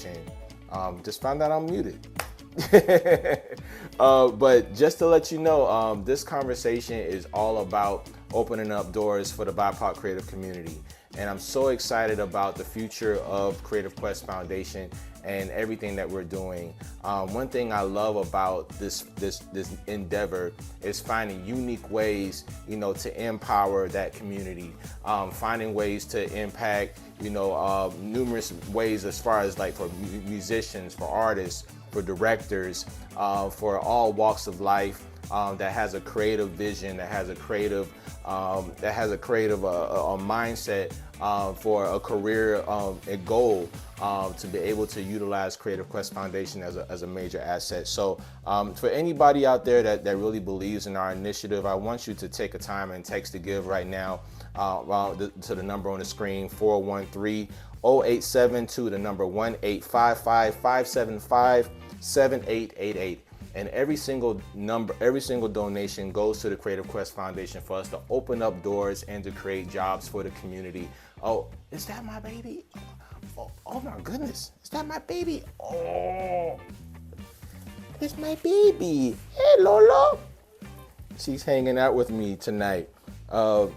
connection. Just found out I'm muted. But just to let you know, this conversation is all about opening up doors for the BIPOC creative community. And I'm so excited about the future of Creative Quest Foundation and everything that we're doing. One thing I love about this endeavor is finding unique ways, to empower that community, finding ways to impact, numerous ways as far as like for musicians, for artists, for directors, for all walks of life. That has a creative vision, that has a creative mindset for a career, a goal to be able to utilize Creative Quest Foundation as a major asset. So for anybody out there that really believes in our initiative, I want you to take a time and text to give right now to the number on the screen, 413-0872, to the number 1-855-575-7888. And every single donation goes to the Creative Quest Foundation for us to open up doors and to create jobs for the community. Oh, is that my baby? Oh my goodness, is that my baby? Oh, it's my baby. Hey, Lolo. She's hanging out with me tonight. And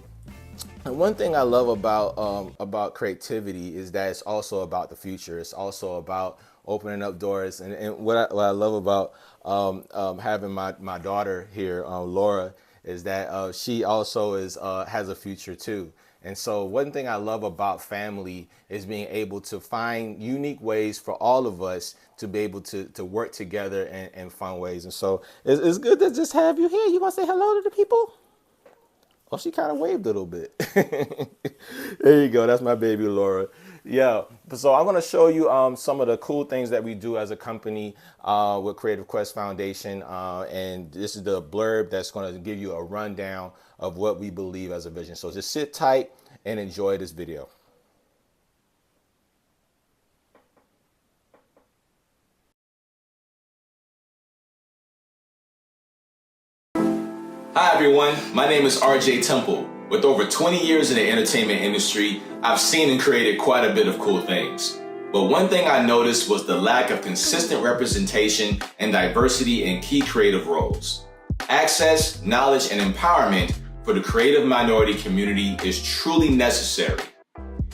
one thing I love about creativity is that it's also about the future. It's also about opening up doors. And what I love about having my daughter here, Laura, is that she also has a future too. And so one thing I love about family is being able to find unique ways for all of us to be able to work together in fun ways. And so it's good to just have you here. You want to say hello to the people? Oh, she kind of waved a little bit. There you go. That's my baby, Laura. Yeah. So I'm going to show you some of the cool things that we do as a company with Creative Quest Foundation. And this is the blurb that's going to give you a rundown of what we believe as a vision. So just sit tight and enjoy this video. Hi everyone, my name is RJ Temple. With over 20 years in the entertainment industry, I've seen and created quite a bit of cool things. But one thing I noticed was the lack of consistent representation and diversity in key creative roles. Access, knowledge, and empowerment for the creative minority community is truly necessary.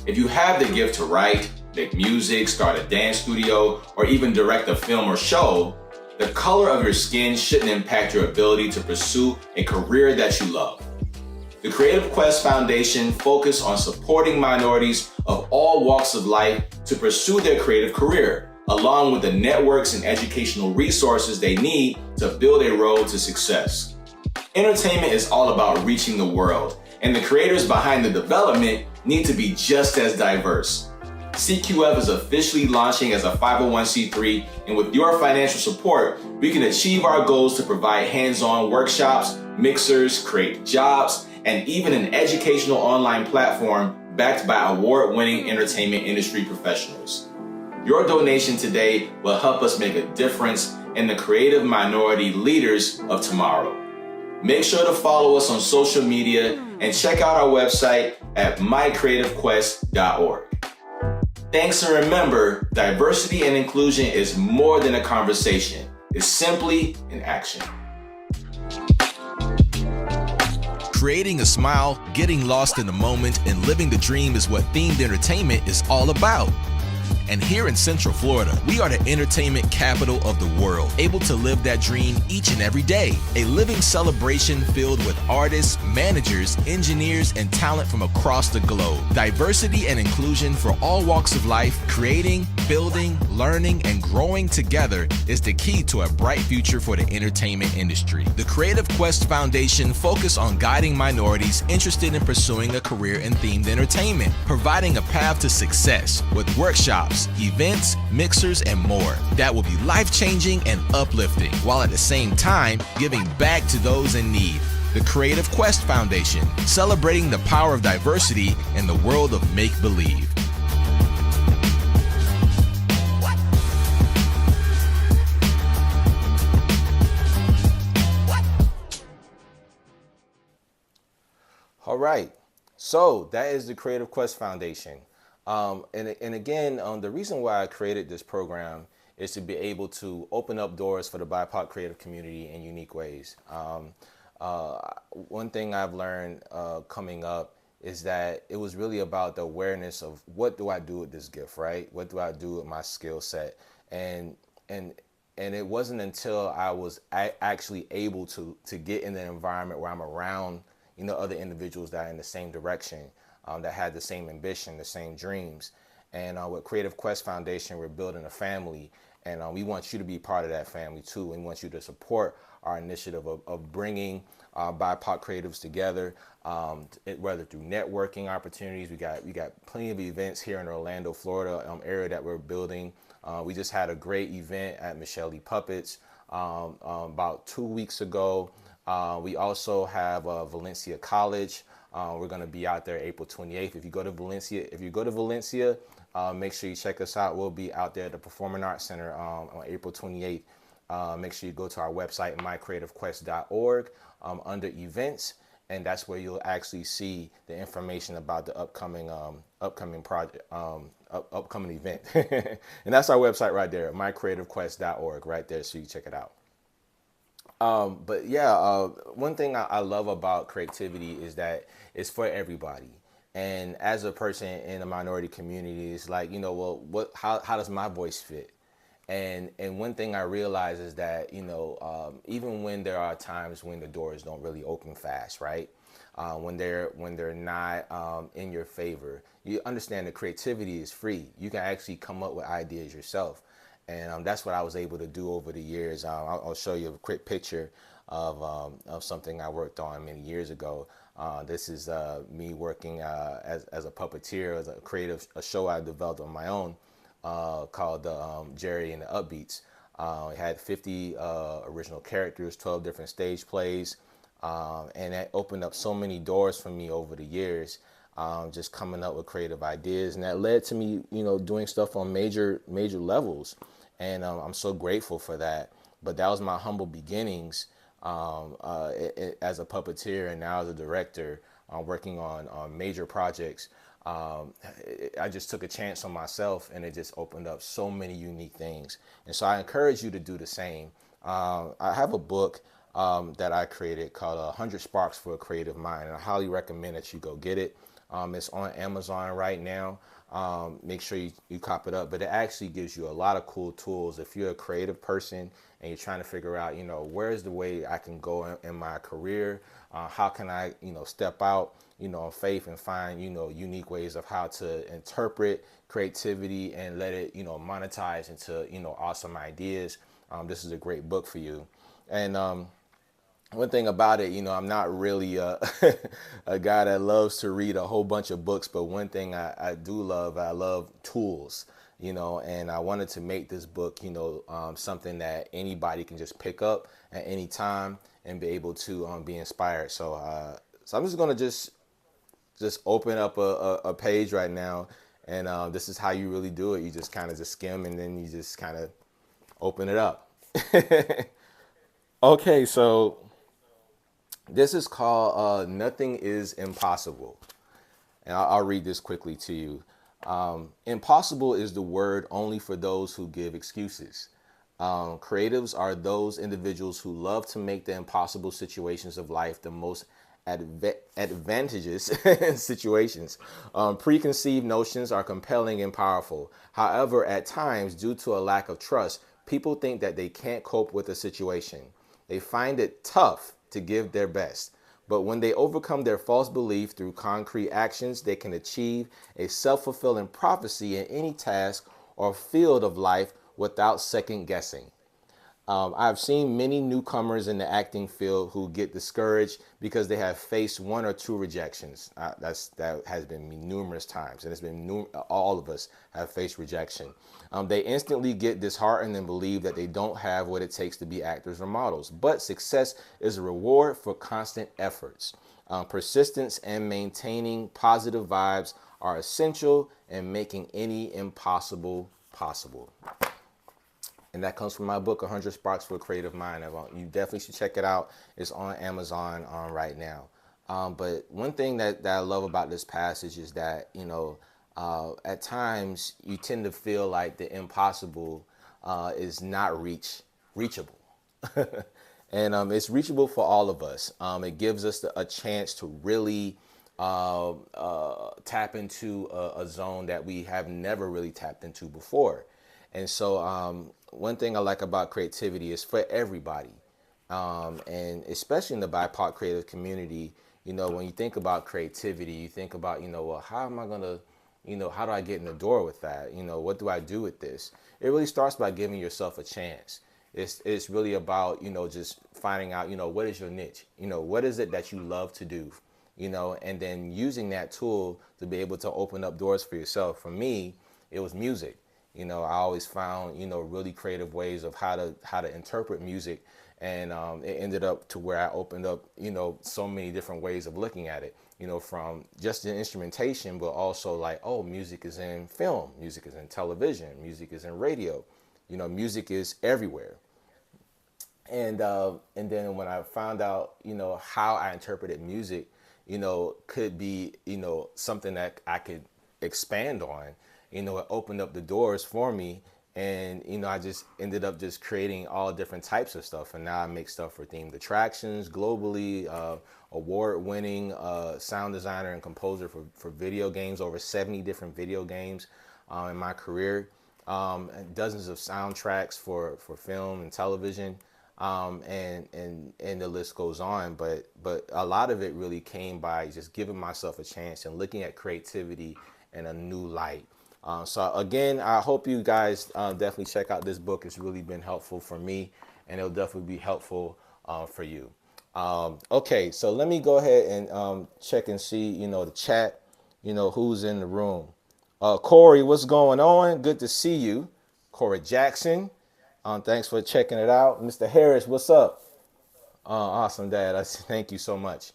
If you have the gift to write, make music, start a dance studio, or even direct a film or show, the color of your skin shouldn't impact your ability to pursue a career that you love. The Creative Quest Foundation focuses on supporting minorities of all walks of life to pursue their creative career, along with the networks and educational resources they need to build a road to success. Entertainment is all about reaching the world, and the creators behind the development need to be just as diverse. CQF is officially launching as a 501c3, and with your financial support, we can achieve our goals to provide hands-on workshops, mixers, create jobs, and even an educational online platform backed by award-winning entertainment industry professionals. Your donation today will help us make a difference in the creative minority leaders of tomorrow. Make sure to follow us on social media and check out our website at mycreativequest.org. Thanks, and remember, diversity and inclusion is more than a conversation. It's simply an action. Creating a smile, getting lost in the moment, and living the dream is what themed entertainment is all about. And here in Central Florida, we are the entertainment capital of the world, able to live that dream each and every day. A living celebration filled with artists, managers, engineers, and talent from across the globe. Diversity and inclusion for all walks of life, creating, building, learning, and growing together is the key to a bright future for the entertainment industry. The Creative Quest Foundation focuses on guiding minorities interested in pursuing a career in themed entertainment, providing a path to success with workshops, events, mixers, and more that will be life-changing and uplifting, while at the same time giving back to those in need. The Creative Quest Foundation, celebrating the power of diversity in the world of make-believe. All right, so that is the Creative Quest Foundation. And again, the reason why I created this program is to be able to open up doors for the BIPOC creative community in unique ways. One thing I've learned coming up is that it was really about the awareness of what do I do with this gift, right? What do I do with my skill set? And and and it wasn't until I was actually able to get in an environment where I'm around, other individuals that are in the same direction, that had the same ambition, the same dreams. And with Creative Quest Foundation, we're building a family, and we want you to be part of that family too. We want you to support our initiative of bringing BIPOC creatives together, whether through networking opportunities. We got plenty of events here in Orlando, Florida area that we're building. We just had a great event at Michelle Lee Puppets about 2 weeks ago. We also have Valencia College. We're going to be out there April 28th. If you go to Valencia, make sure you check us out. We'll be out there at the Performing Arts Center on April 28th. Make sure you go to our website, mycreativequest.org, under events, and that's where you'll actually see the information about the upcoming project, upcoming event. And that's our website right there, mycreativequest.org, right there, so you check it out. But yeah, one thing I love about creativity is that it's for everybody. And as a person in a minority community, it's like, how does my voice fit? And one thing I realize is that, even when there are times when the doors don't really open fast, right? When they're not in your favor, you understand that creativity is free. You can actually come up with ideas yourself. And that's what I was able to do over the years. I'll show you a quick picture of something I worked on many years ago. This is me working as a puppeteer, as a show I developed on my own called Jerry and the Upbeats. It had 50 original characters, 12 different stage plays, and that opened up so many doors for me over the years. Just coming up with creative ideas, and that led to me, doing stuff on major levels, and I'm so grateful for that. But that was my humble beginnings as a puppeteer, and now as a director, working on major projects. I just took a chance on myself, and it just opened up so many unique things. And so I encourage you to do the same. I have a book that I created called 100 Sparks for a Creative Mind, and I highly recommend that you go get it. It's on Amazon right now. Make sure you cop it up, but it actually gives you a lot of cool tools. If you're a creative person and you're trying to figure out, where's the way I can go in my career? How can I, step out, in faith and find, unique ways of how to interpret creativity and let it, monetize into, awesome ideas. This is a great book for you. And, one thing about it, I'm not really a guy that loves to read a whole bunch of books, but one thing I love tools, and I wanted to make this book, something that anybody can just pick up at any time and be able to be inspired. So I'm just going to just open up a page right now, and this is how you really do it. You just kind of just skim, and then you just kind of open it up. Okay, so this is called Nothing is Impossible. And I'll read this quickly to you. Impossible is the word only for those who give excuses. Creatives are those individuals who love to make the impossible situations of life the most advantageous situations. Preconceived notions are compelling and powerful. However, at times, due to a lack of trust, people think that they can't cope with a situation. They find it tough to give their best. But when they overcome their false belief through concrete actions, they can achieve a self-fulfilling prophecy in any task or field of life without second guessing. I've seen many newcomers in the acting field who get discouraged because they have faced one or two rejections. That has been me numerous times, and it's been all of us have faced rejection. They instantly get disheartened and believe that they don't have what it takes to be actors or models. But success is a reward for constant efforts. Persistence and maintaining positive vibes are essential in making any impossible possible. And that comes from my book, 100 Sparks for a Creative Mind. You definitely should check it out. It's on Amazon right now. But one thing that I love about this passage is that, at times you tend to feel like the impossible is not reachable. And it's reachable for all of us. It gives us a chance to really tap into a zone that we have never really tapped into before. And so one thing I like about creativity is for everybody. And especially in the BIPOC creative community, you know, when you think about creativity, you think about, you know, well, how am I going to, you know, how do I get in the door with that? You know, what do I do with this? It really starts by giving yourself a chance. It's really about, you know, just finding out, you know, what is your niche? You know, what is it that you love to do? You know, and then using that tool to be able to open up doors for yourself. For me, it was music. You know, I always found, you know, really creative ways of how to interpret music. And it ended up to where I opened up, you know, so many different ways of looking at it, you know, from just the instrumentation, but also like, oh, music is in film, music is in television, music is in radio, you know, music is everywhere. And then when I found out, you know, how I interpreted music, you know, could be, you know, something that I could expand on, you know, it opened up the doors for me. And, you know, I just ended up just creating all different types of stuff. And now I make stuff for themed attractions globally, award-winning sound designer and composer for video games, over 70 different video games in my career, and dozens of soundtracks for film and television, and the list goes on. But a lot of it really came by just giving myself a chance and looking at creativity in a new light. So again, I hope you guys definitely check out this book. It's really been helpful for me, and it'll definitely be helpful for you. Okay, so let me go ahead and check and see, you know, the chat, you know, who's in the room. Corey, what's going on? Good to see you. Corey Jackson, thanks for checking it out. Mr. Harris, what's up? Awesome, Dad. Thank you so much.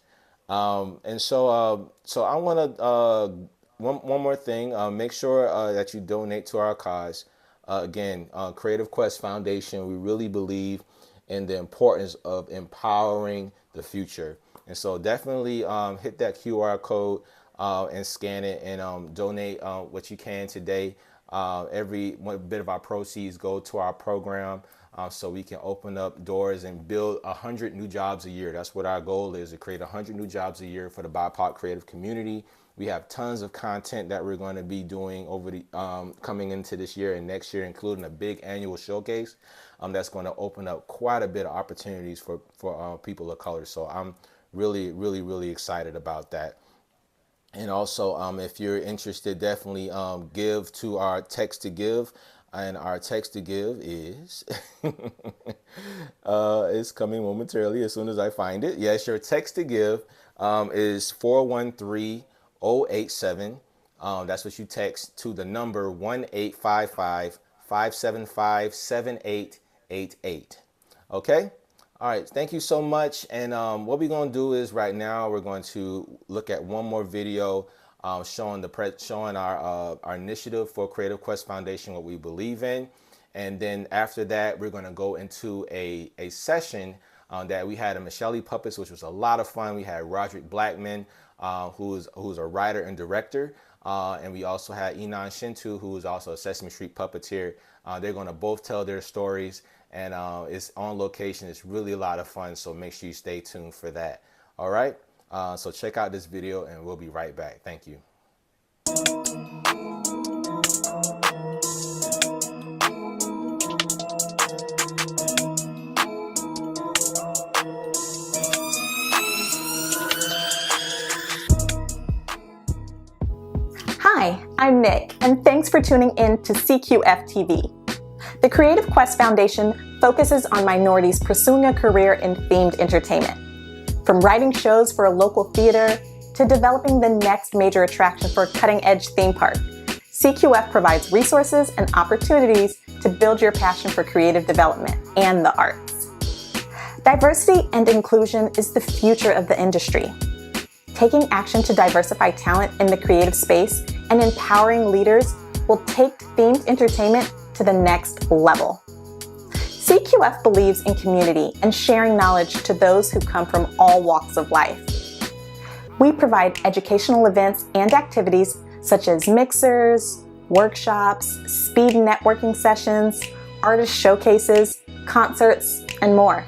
And so I want to one more thing. Make sure that you donate to our cause. Again, Creative Quest Foundation. We really believe in the importance of empowering the future, and so definitely hit that QR code and scan it and donate what you can today. Every one bit of our proceeds go to our program, so we can open up doors and build 100 new jobs a year. That's what our goal is, to create 100 new jobs a year for the BIPOC creative community. We have tons of content that we're going to be doing over the coming into this year and next year, including a big annual showcase that's going to open up quite a bit of opportunities for people of color. So I'm really excited about that. And also, if you're interested, definitely give to our text to give. And our text to give is, it's coming momentarily as soon as I find it. Yes, your text to give is 413-087. That's what you text to the number 1-855-575-7888. Okay? All right, thank you so much. And what we're going to do is right now we're going to look at one more video showing our initiative for Creative Quest Foundation, what we believe in. And then after that, we're going to go into a session that we had in Michelle Puppets, which was a lot of fun. We had Roderick Blackman, who's a writer and director. And we also had Enon Shintu, who is also a Sesame Street puppeteer. They're going to both tell their stories, and it's on location. It's really a lot of fun, so make sure you stay tuned for that. All right, so check out this video, and we'll be right back. Thank you. Hi, I'm Nick, and thanks for tuning in to CQF TV. The Creative Quest Foundation focuses on minorities pursuing a career in themed entertainment. From writing shows for a local theater to developing the next major attraction for a cutting-edge theme park, CQF provides resources and opportunities to build your passion for creative development and the arts. Diversity and inclusion is the future of the industry. Taking action to diversify talent in the creative space and empowering leaders will take themed entertainment to the next level. CQF believes in community and sharing knowledge to those who come from all walks of life. We provide educational events and activities such as mixers, workshops, speed networking sessions, artist showcases, concerts, and more.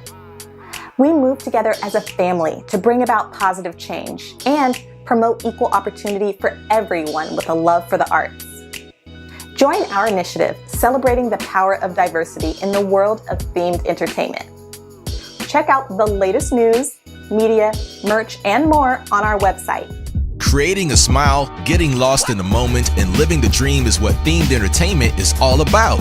We move together as a family to bring about positive change and promote equal opportunity for everyone with a love for the arts. Join our initiative celebrating the power of diversity in the world of themed entertainment. Check out the latest news, media, merch, and more on our website. Creating a smile, getting lost in the moment, and living the dream is what themed entertainment is all about.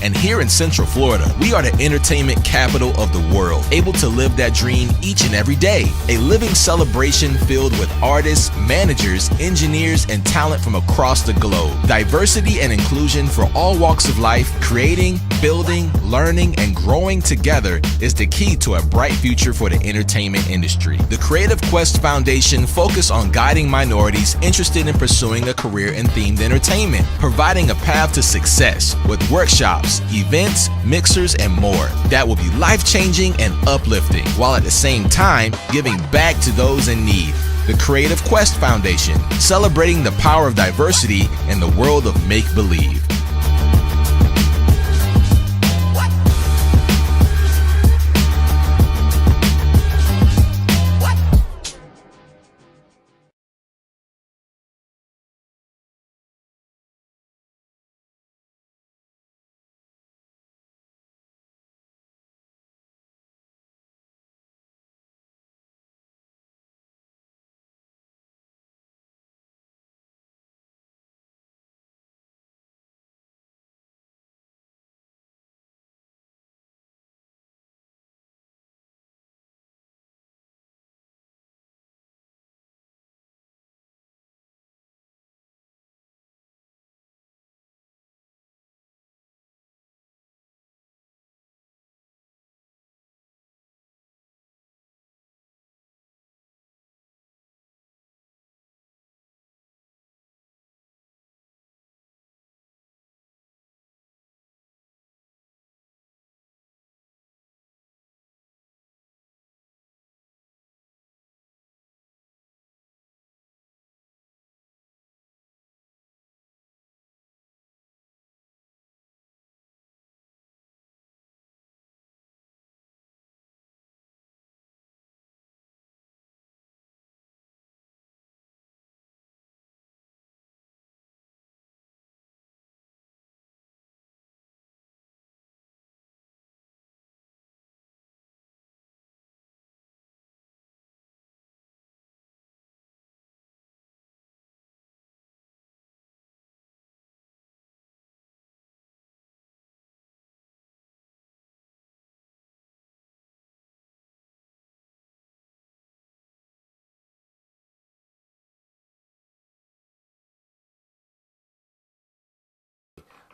And here in Central Florida, we are the entertainment capital of the world, able to live that dream each and every day. A living celebration filled with artists, managers, engineers, and talent from across the globe. Diversity and inclusion for all walks of life, creating, building, learning, and growing together is the key to a bright future for the entertainment industry. The Creative Quest Foundation focuses on guiding minorities interested in pursuing a career in themed entertainment, providing a path to success with workshops, events, mixers, and more that will be life-changing and uplifting, while at the same time giving back to those in need. The Creative Quest Foundation, celebrating the power of diversity in the world of make-believe.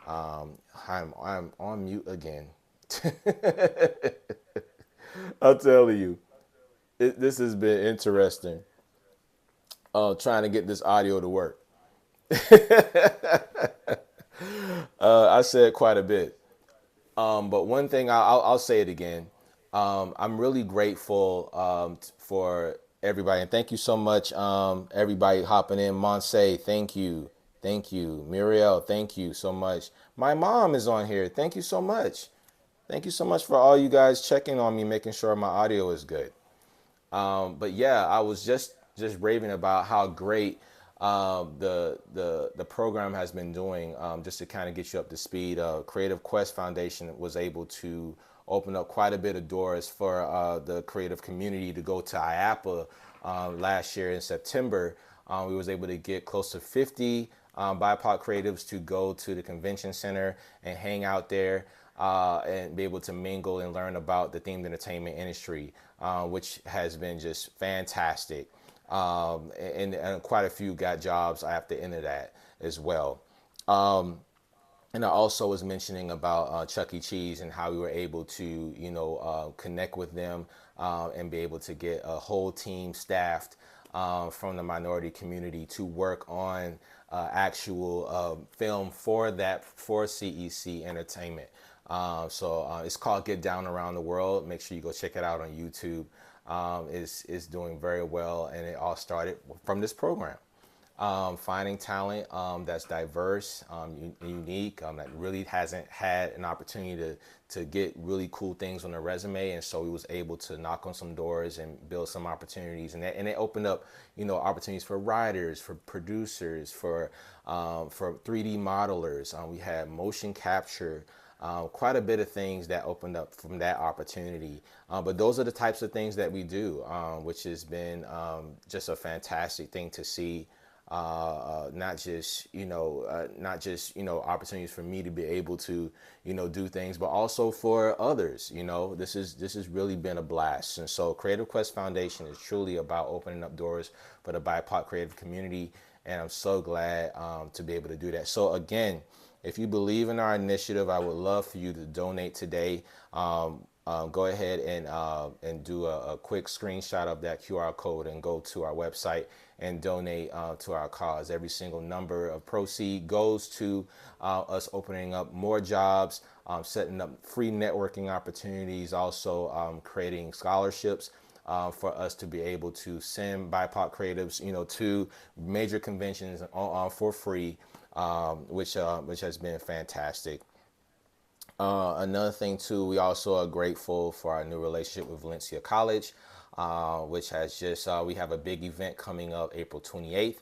I'm on mute again. I'll tell you, this has been interesting. Trying to get this audio to work. I said quite a bit, but one thing I'll say it again. I'm really grateful for everybody, and thank you so much, everybody hopping in. Monse, thank you. Muriel, thank you so much. My mom is on here. Thank you so much. Thank you so much for all you guys checking on me, making sure my audio is good. But yeah, I was just raving about how great the program has been doing, just to kind of get you up to speed. Creative Quest Foundation was able to open up quite a bit of doors for the creative community to go to IAPA last year in September. We was able to get close to 50 BIPOC creatives to go to the convention center and hang out there. And be able to mingle and learn about the themed entertainment industry, which has been just fantastic. And quite a few got jobs after the end of that as well. And I also was mentioning about Chuck E. Cheese and how we were able to, connect with them and be able to get a whole team staffed from the minority community to work on actual film for CEC Entertainment. So it's called Get Down Around the World. Make sure you go check it out on YouTube. It's doing very well, and it all started from this program. finding talent that's diverse, unique, that really hasn't had an opportunity to get really cool things on their resume, and so we was able to knock on some doors and build some opportunities, and it opened up, opportunities for writers, for producers, for 3D modelers. We had motion capture. Quite a bit of things that opened up from that opportunity. But those are the types of things that we do, which has been just a fantastic thing to see. Not just opportunities for me to be able to do things, but also for others. This has really been a blast. And so Creative Quest Foundation is truly about opening up doors for the BIPOC creative community, and I'm so glad to be able to do that. So again, if you believe in our initiative, I would love for you to donate today. Go ahead and do a quick screenshot of that QR code and go to our website and donate to our cause. Every single number of proceed goes to us opening up more jobs, setting up free networking opportunities, also creating scholarships for us to be able to send BIPOC creatives, to major conventions for free, which has been fantastic. Another thing too, we also are grateful for our new relationship with Valencia College, which has just, we have a big event coming up April 28th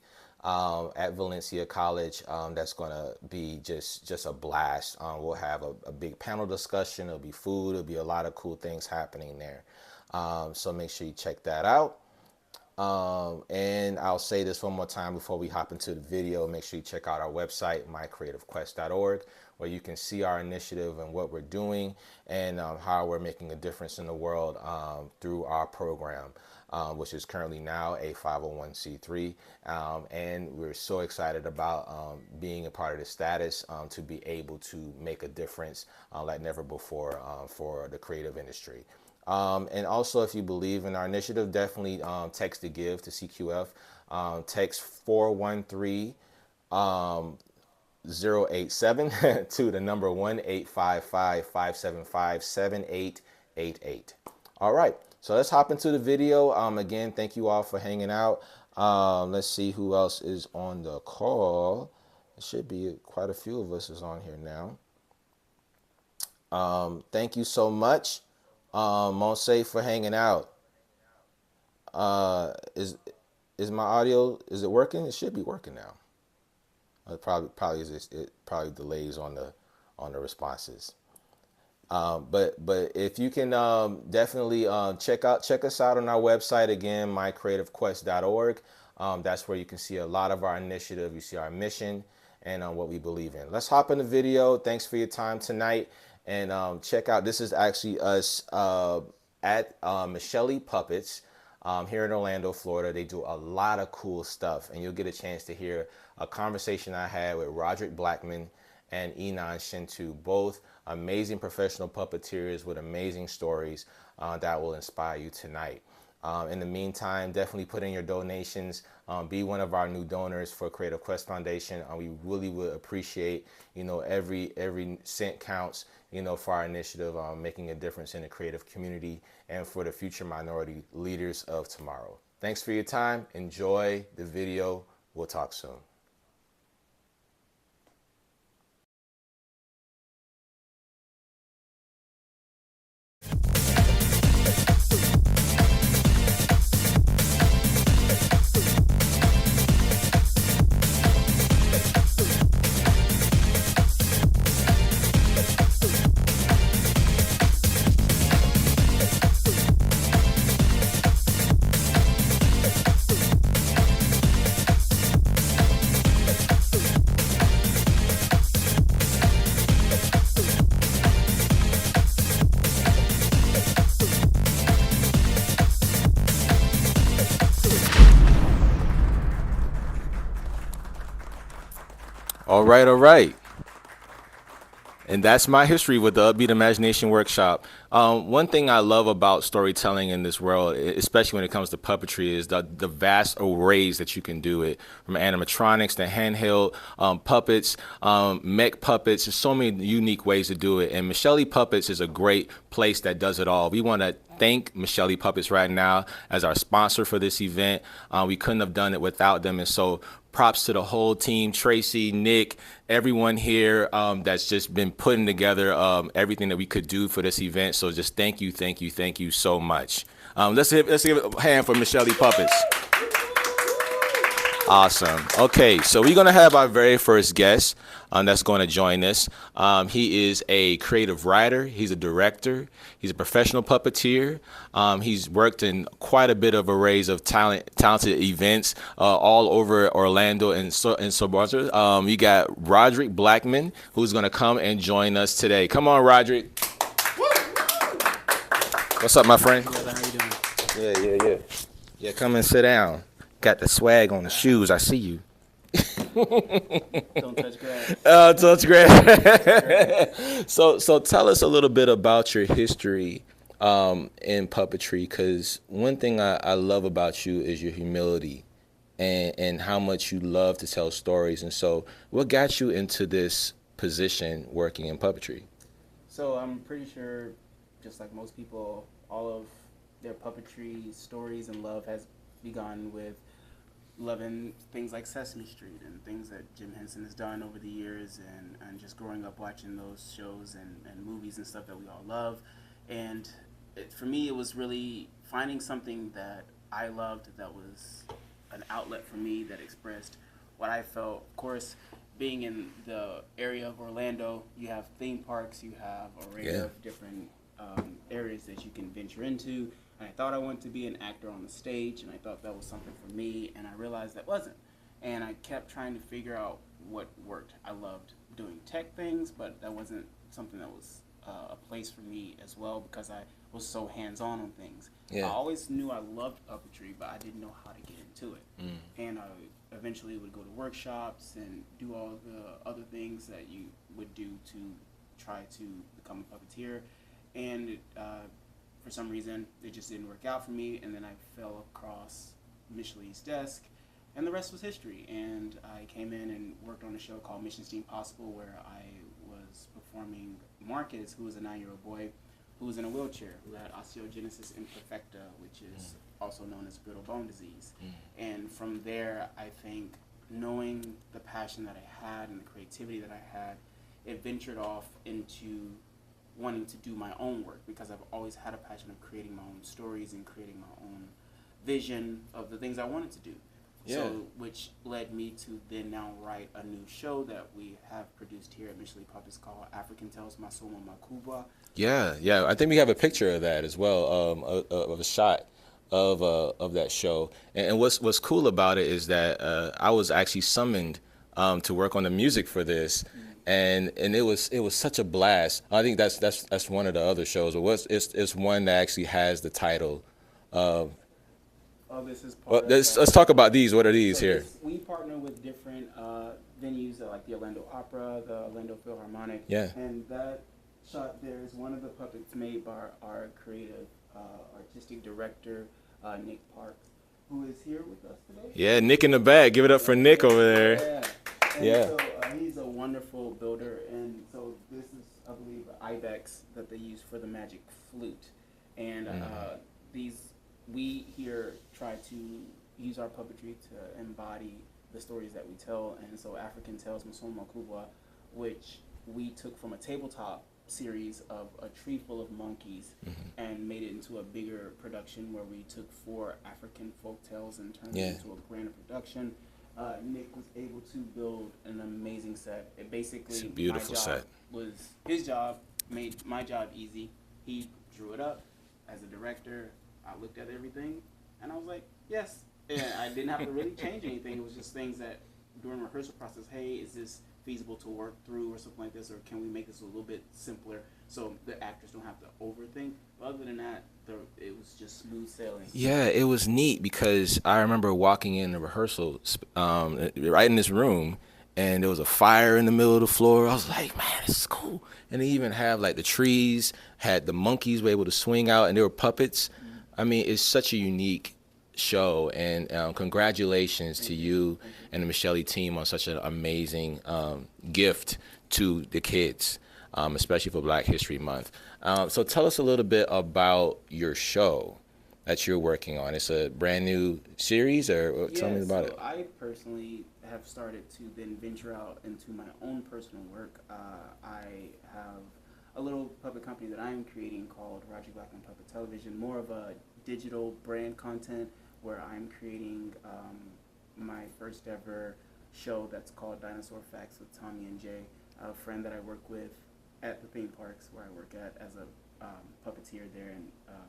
at Valencia College. That's going to be just a blast. We'll have a big panel discussion. There'll be food. There'll be a lot of cool things happening there. So make sure you check that out. And I'll say this one more time before we hop into the video. Make sure you check out our website, mycreativequest.org, where you can see our initiative and what we're doing, and how we're making a difference in the world through our program, which is currently now a 501c3. And we're so excited about being a part of the status to be able to make a difference like never before for the creative industry. And also, if you believe in our initiative, definitely text to give to CQF. Text 413-087 to the number 1-855-575-7888. All right, so let's hop into the video. Again, thank you all for hanging out. Let's see who else is on the call. There should be quite a few of us is on here now. Thank you so much. Monse, for hanging out. Is my audio, is it working? It should be working now. It probably delays on the responses. But if you can definitely check us out on our website again, mycreativequest.org. That's where you can see a lot of our initiative. You see our mission and what we believe in. Let's hop in the video. Thanks for your time tonight. And check out, this is actually us at Michelle Puppets here in Orlando, Florida. They do a lot of cool stuff, and you'll get a chance to hear a conversation I had with Roderick Blackman and Enon Shintu, both amazing professional puppeteers with amazing stories that will inspire you tonight. In the meantime, definitely put in your donations. Be one of our new donors for Creative Quest Foundation. We really would appreciate, every cent counts, for our initiative, making a difference in the creative community and for the future minority leaders of tomorrow. Thanks for your time. Enjoy the video. We'll talk soon. All right. And that's my history with the Upbeat Imagination Workshop. One thing I love about storytelling in this world, especially when it comes to puppetry, is the vast arrays that you can do it, from animatronics to handheld puppets, mech puppets. There's so many unique ways to do it. And Michelle Puppets is a great place that does it all. We want to thank Michelle Puppets right now as our sponsor for this event. We couldn't have done it without them. And so props to the whole team, Tracy, Nick, everyone here that's just been putting together everything that we could do for this event. So just thank you so much. Let's give a hand for Michelle Puppets. Awesome. Okay, so we're going to have our very first guest that's going to join us. He is a creative writer. He's a director. He's a professional puppeteer. He's worked in quite a bit of arrays of talented events all over Orlando and suburbs. You got Roderick Blackman, who's going to come and join us today. Come on, Roderick. What's up, my friend? How you doing? Yeah, come and sit down. Got the swag on the shoes. I see you. Don't touch grass. Touch grass. So tell us a little bit about your history in puppetry, because one thing I love about you is your humility and how much you love to tell stories. And so what got you into this position working in puppetry? So I'm pretty sure, just like most people, all of their puppetry stories and love has begun with loving things like Sesame Street and things that Jim Henson has done over the years, and just growing up watching those shows and movies and stuff that we all love. And for me, it was really finding something that I loved that was an outlet for me that expressed what I felt. Of course, being in the area of Orlando, you have theme parks, you have an array of different areas that you can venture into. And I thought I wanted to be an actor on the stage, and I thought that was something for me, and I realized that wasn't. And I kept trying to figure out what worked. I loved doing tech things, but that wasn't something that was a place for me as well, because I was so hands-on on things. Yeah. I always knew I loved puppetry, but I didn't know how to get into it. And I eventually would go to workshops and do all the other things that you would do to try to become a puppeteer. And for some reason, it just didn't work out for me, and then I fell across Micheline's desk, and the rest was history. And I came in and worked on a show called Mission Steam Possible, where I was performing Marcus, who was a 9-year-old boy who was in a wheelchair, who had osteogenesis imperfecta, which is also known as brittle bone disease. And from there, I think, knowing the passion that I had and the creativity that I had, it ventured off into wanting to do my own work, because I've always had a passion of creating my own stories and creating my own vision of the things I wanted to do. Yeah. So, which led me to then now write a new show that we have produced here at Micheline Puppets called African Tales Masomo Makuba. Yeah. I think we have a picture of that as well, of a shot of that show. And what's cool about it is that I was actually summoned to work on the music for this. And it was such a blast. I think that's one of the other shows, but it's one that actually has the title of. Oh, this is part Well, of let's talk about these. What are these here? We partner with different venues like the Orlando Opera, the Orlando Philharmonic. Yeah. And that shot there is one of the puppets made by our creative artistic director, Nick Parks, who is here with us today. Yeah, Nick in the back. Give it up for Nick over there. Yeah. And Yeah. so he's a wonderful builder, and so this is, I believe, an ibex that they use for the magic flute. And we here try to use our puppetry to embody the stories that we tell. And so African Tales Masomo Makuba, which we took from a tabletop series of A Tree Full of Monkeys and made it into a bigger production where we took 4 African folk tales and turned it into a grander production. Nick was able to build an amazing set. It basically, It's a beautiful my job set. was his job, made my job easy. He drew it up. As a director, I looked at everything, and I was like, yes. And I didn't have to really change anything. It was just things that during the rehearsal process, hey, is this feasible to work through or something like this, or can we make this a little bit simpler so the actors don't have to overthink? But other than that, it was just smooth sailing. Yeah, it was neat because I remember walking in the rehearsal right in this room, and there was a fire in the middle of the floor. I was like, man, this is cool. And they even have like the trees, had the monkeys were able to swing out, and they were puppets. I mean, it's such a unique show, and congratulations to you and the Michelle team on such an amazing gift to the kids, especially for Black History Month. So tell us a little bit about your show. that you're working on? It's a brand new series, or tell me about it. I personally have started to then venture out into my own personal work. I have a little puppet company that I'm creating called Roger Blackman Puppet Television, more of a digital brand content where I'm creating my first ever show that's called Dinosaur Facts with Tommy and Jay, a friend that I work with at the theme parks where I work at as a puppeteer there in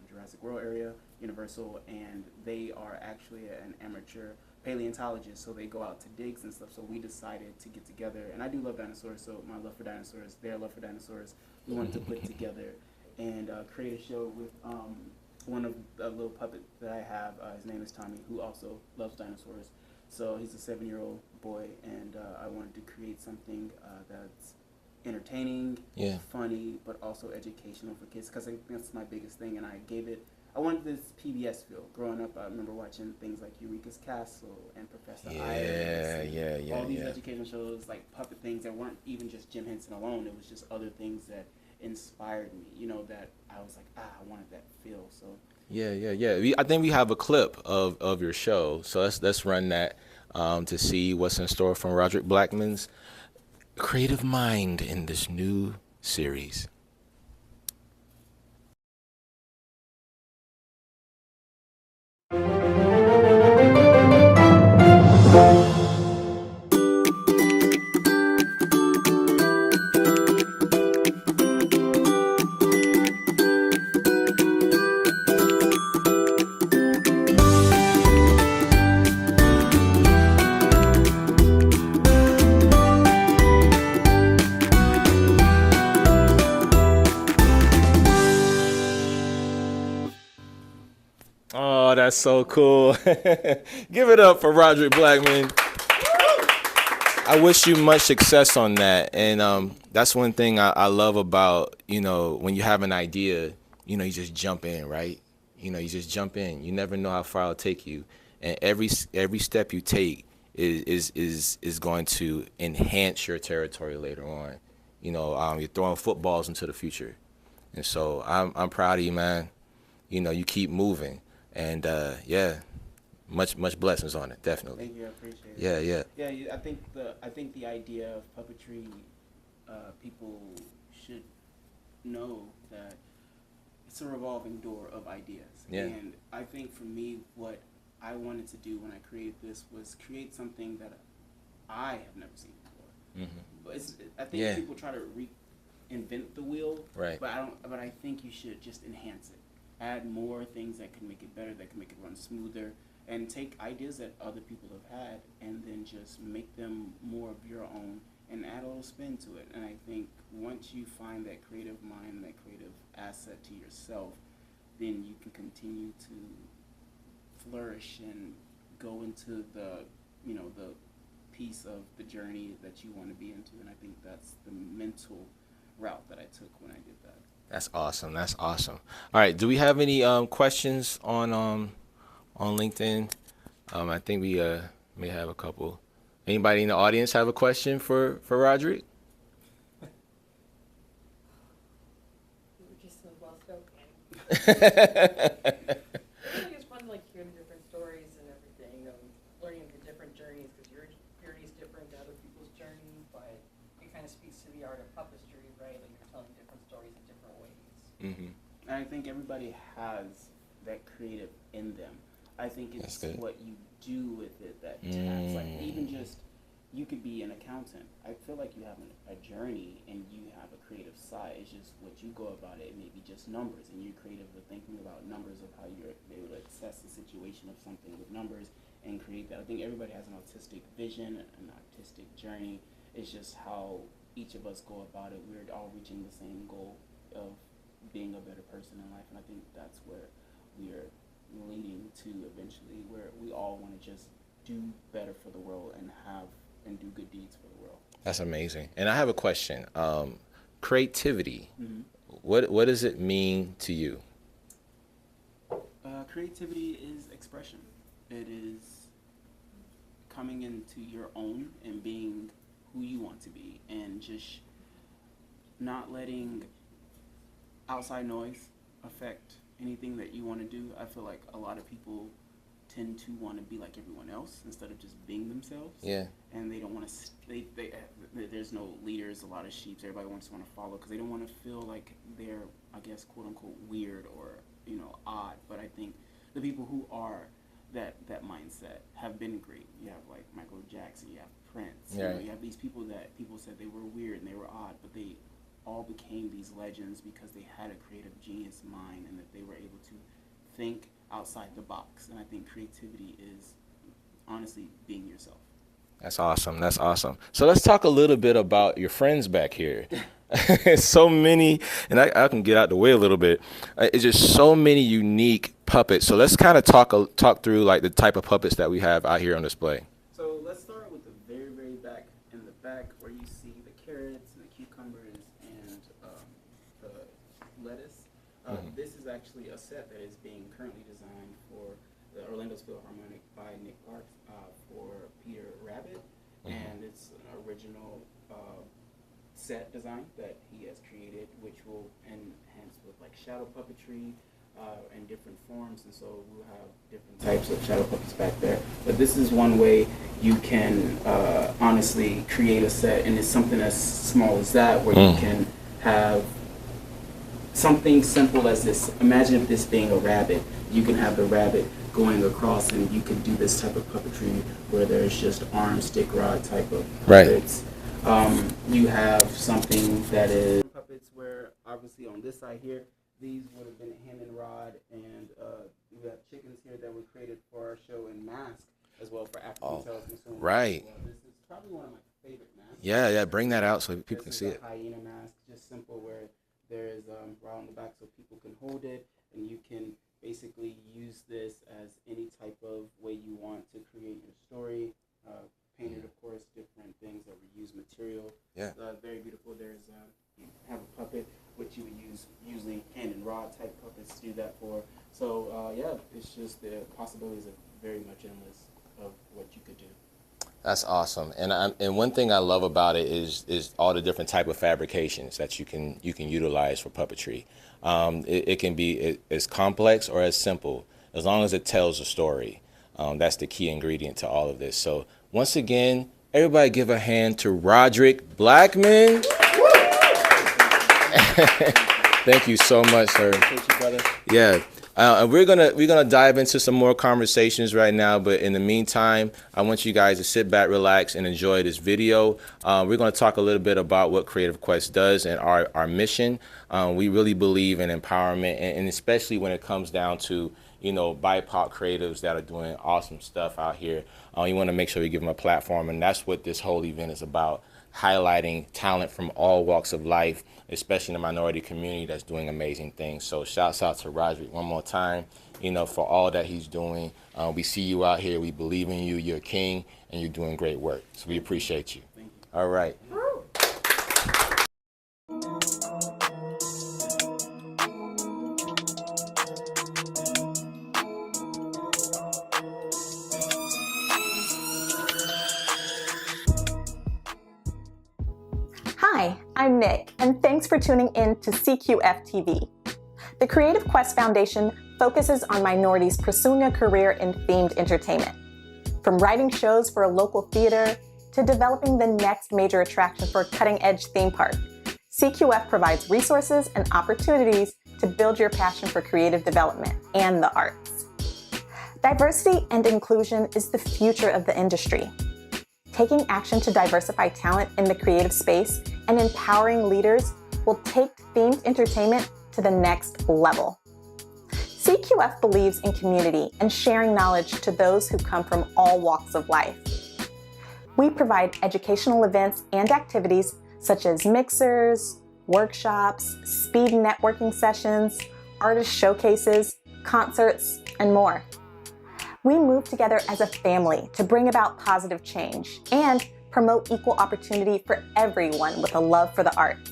Jurassic World area, Universal, and they are actually an amateur paleontologist, so they go out to digs and stuff. So we decided to get together, and I do love dinosaurs, so my love for dinosaurs, their love for dinosaurs, we wanted to put together and create a show with one of the little puppet that I have. His name is Tommy, who also loves dinosaurs. So he's a 7-year-old boy, and I wanted to create something that's entertaining, funny, but also educational for kids, because I think that's my biggest thing. And I wanted this PBS feel. Growing up, I remember watching things like Eureka's Castle and Professor Iris. All these educational shows, like puppet things that weren't even just Jim Henson alone. It was just other things that inspired me, that I was like, I wanted that feel. So I think we have a clip of your show, so let's run that to see what's in store from Roderick Blackman's creative mind in this new series. Oh, that's so cool. Give it up for Roderick Blackman. I wish you much success on that. And that's one thing I love about, when you have an idea, you just jump in, right? You just jump in. You never know how far it'll take you. And every step you take is going to enhance your territory later on. You're throwing footballs into the future. And so I'm proud of you, man. You keep moving. And much blessings on it, definitely. Thank you, I appreciate it. Yeah. I think the idea of puppetry, people should know that it's a revolving door of ideas. Yeah. And I think for me, what I wanted to do when I created this was create something that I have never seen before. But I think people try to reinvent the wheel, right? But I think you should just enhance it. Add more things that can make it better, that can make it run smoother, and take ideas that other people have had and then just make them more of your own and add a little spin to it. And I think once you find that creative mind, that creative asset to yourself, then you can continue to flourish and go into the piece of the journey that you want to be into. And I think that's the mental route that I took when I did that. That's awesome. All right. Do we have any questions on LinkedIn? I think we may have a couple. Anybody in the audience have a question for Roderick? We were just so well spoken. I think it's fun, hearing different stories and everything, learning the different journeys, because your journey is different to other people's journey, but it kind of speaks to the art of puppetry, right? Like you're telling different stories in different ways. Mm-hmm. And I think everybody has that creative in them. I think it's what you do with it that taps. Like even just, you could be an accountant. I feel like you have a journey and you have a creative side. It's just what you go about it. It may be just numbers, and you're creative with thinking about numbers, of how you're able to assess the situation of something with numbers and create that. I think everybody has an artistic vision, an artistic journey. It's just how each of us go about it. We're all reaching the same goal of being a better person in life, and I think that's where we're leading to eventually, where we all want to just do better for the world and do good deeds for the world. That's amazing. And I have a question. Creativity. Mm-hmm. What does it mean to you? Creativity is expression. It is coming into your own and being who you want to be, and just not letting outside noise affect anything that you want to do, I feel like a lot of people tend to want to be like everyone else instead of just being themselves. Yeah. And they don't want to. There's no leaders, a lot of sheep. Everybody wants to follow because they don't want to feel like they're, I guess, quote unquote, weird or odd. But I think the people who are that mindset have been great. You have like Michael Jackson, you have Prince. Yeah. You have these people that people said they were weird and they were odd, but they all became these legends because they had a creative genius mind and that they were able to think outside the box. And I think creativity is honestly being yourself. That's awesome. That's awesome. So let's talk a little bit about your friends back here. So many, and I can get out the way a little bit. It's just so many unique puppets. So let's kind of talk through like the type of puppets that we have out here on display. So let's start with the very, very back. In the back where you see the carrots and the cucumbers and the lettuce. This is actually a set that is being currently designed for the Orlando's Philharmonic by Nick Clark for Peter Rabbit. And it's an original set design that he has created, which will enhance with like shadow puppetry in different forms, and so we'll have different types of shadow puppets back there. But this is one way you can honestly create a set, and it's something as small as that, where you can have something simple as this. Imagine if this being a rabbit, you can have the rabbit going across, and you can do this type of puppetry where there's just arm, stick, rod type of puppets. You have something that is puppets where obviously on this side here, these would have been hand and rod, and we have chickens here that were created for our show in Mask as well for African Tales Consumer. Right. This is probably one of my favorite masks. Yeah, bring that out so people can This see is it. a hyena mask, just simple, where there is rod on the back so people can hold it, and you can basically use this as any type of way you want to create your story. Painted, of course, different things that reuse material. Yeah. Very beautiful. There's you have a puppet, which you would use usually hand and rod type puppets to do that for. So yeah, it's just the possibilities are very much endless of what you could do. That's awesome. And one thing I love about it is all the different type of fabrications that you can utilize for puppetry. It can be as complex or as simple, as long as it tells a story. That's the key ingredient to all of this. So once again, everybody give a hand to Roderick Blackman. Thank you so much, sir. Thank you, brother. Yeah. We're gonna dive into some more conversations right now, but in the meantime, I want you guys to sit back, relax, and enjoy this video. We're gonna talk a little bit about what Creative Quest does and our mission. We really believe in empowerment, and especially when it comes down to BIPOC creatives that are doing awesome stuff out here. You want to make sure you give them a platform, and that's what this whole event is about. Highlighting talent from all walks of life, especially in the minority community that's doing amazing things. So shouts out to Roderick one more time, for all that he's doing. We see you out here. We believe in you. You're a king, and you're doing great work. So we appreciate you. Thank you. All right. Hi, I'm Nick, and thanks for tuning in to CQF TV. The Creative Quest Foundation focuses on minorities pursuing a career in themed entertainment. From writing shows for a local theater to developing the next major attraction for a cutting-edge theme park, CQF provides resources and opportunities to build your passion for creative development and the arts. Diversity and inclusion is the future of the industry. Taking action to diversify talent in the creative space and empowering leaders will take themed entertainment to the next level. CQF believes in community and sharing knowledge to those who come from all walks of life. We provide educational events and activities such as mixers, workshops, speed networking sessions, artist showcases, concerts, and more. We move together as a family to bring about positive change and promote equal opportunity for everyone with a love for the arts.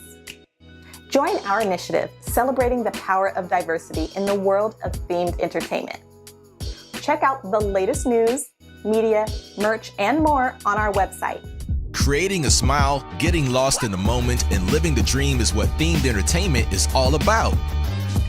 Join our initiative celebrating the power of diversity in the world of themed entertainment. Check out the latest news, media, merch, and more on our website. Creating a smile, getting lost in the moment, and living the dream is what themed entertainment is all about.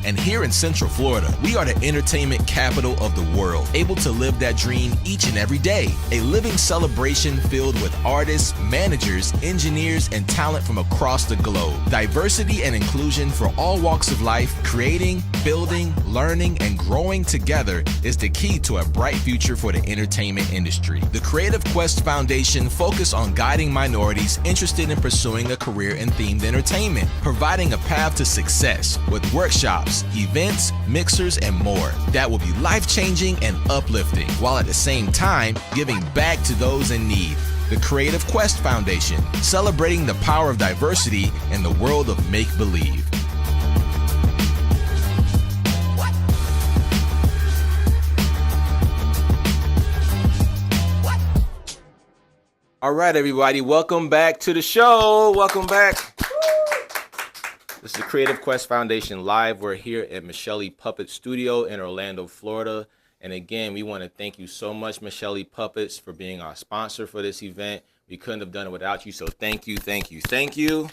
And here in Central Florida, we are the entertainment capital of the world, able to live that dream each and every day. A living celebration filled with artists, managers, engineers, and talent from across the globe. Diversity and inclusion for all walks of life, creating, building, learning, and growing together is the key to a bright future for the entertainment industry. The Creative Quest Foundation focuses on guiding minorities interested in pursuing a career in themed entertainment, providing a path to success with workshops, events, mixers, and more that will be life-changing and uplifting, while at the same time giving back to those in need. The Creative Quest Foundation, celebrating the power of diversity in the world of make-believe. All right, everybody, welcome back to the show. Welcome back. This is the Creative Quest Foundation Live. We're here at Michelle Puppet Studio in Orlando, Florida. And again, we want to thank you so much, Michelle Puppets, for being our sponsor for this event. We couldn't have done it without you, so thank you, thank you, thank you.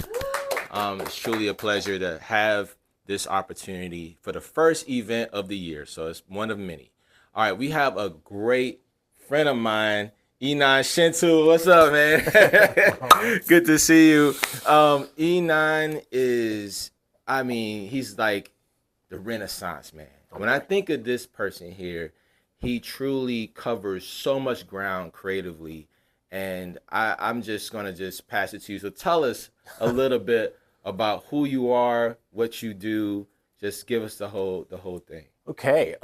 It's truly a pleasure to have this opportunity for the first event of the year, so it's one of many. All right, we have a great friend of mine, Enon Shintu. What's up, man? Good to see you. Enon is, he's like the Renaissance man. When I think of this person here, he truly covers so much ground creatively, and I'm just gonna pass it to you. So tell us a little bit about who you are, what you do. Just give us the whole thing. Okay.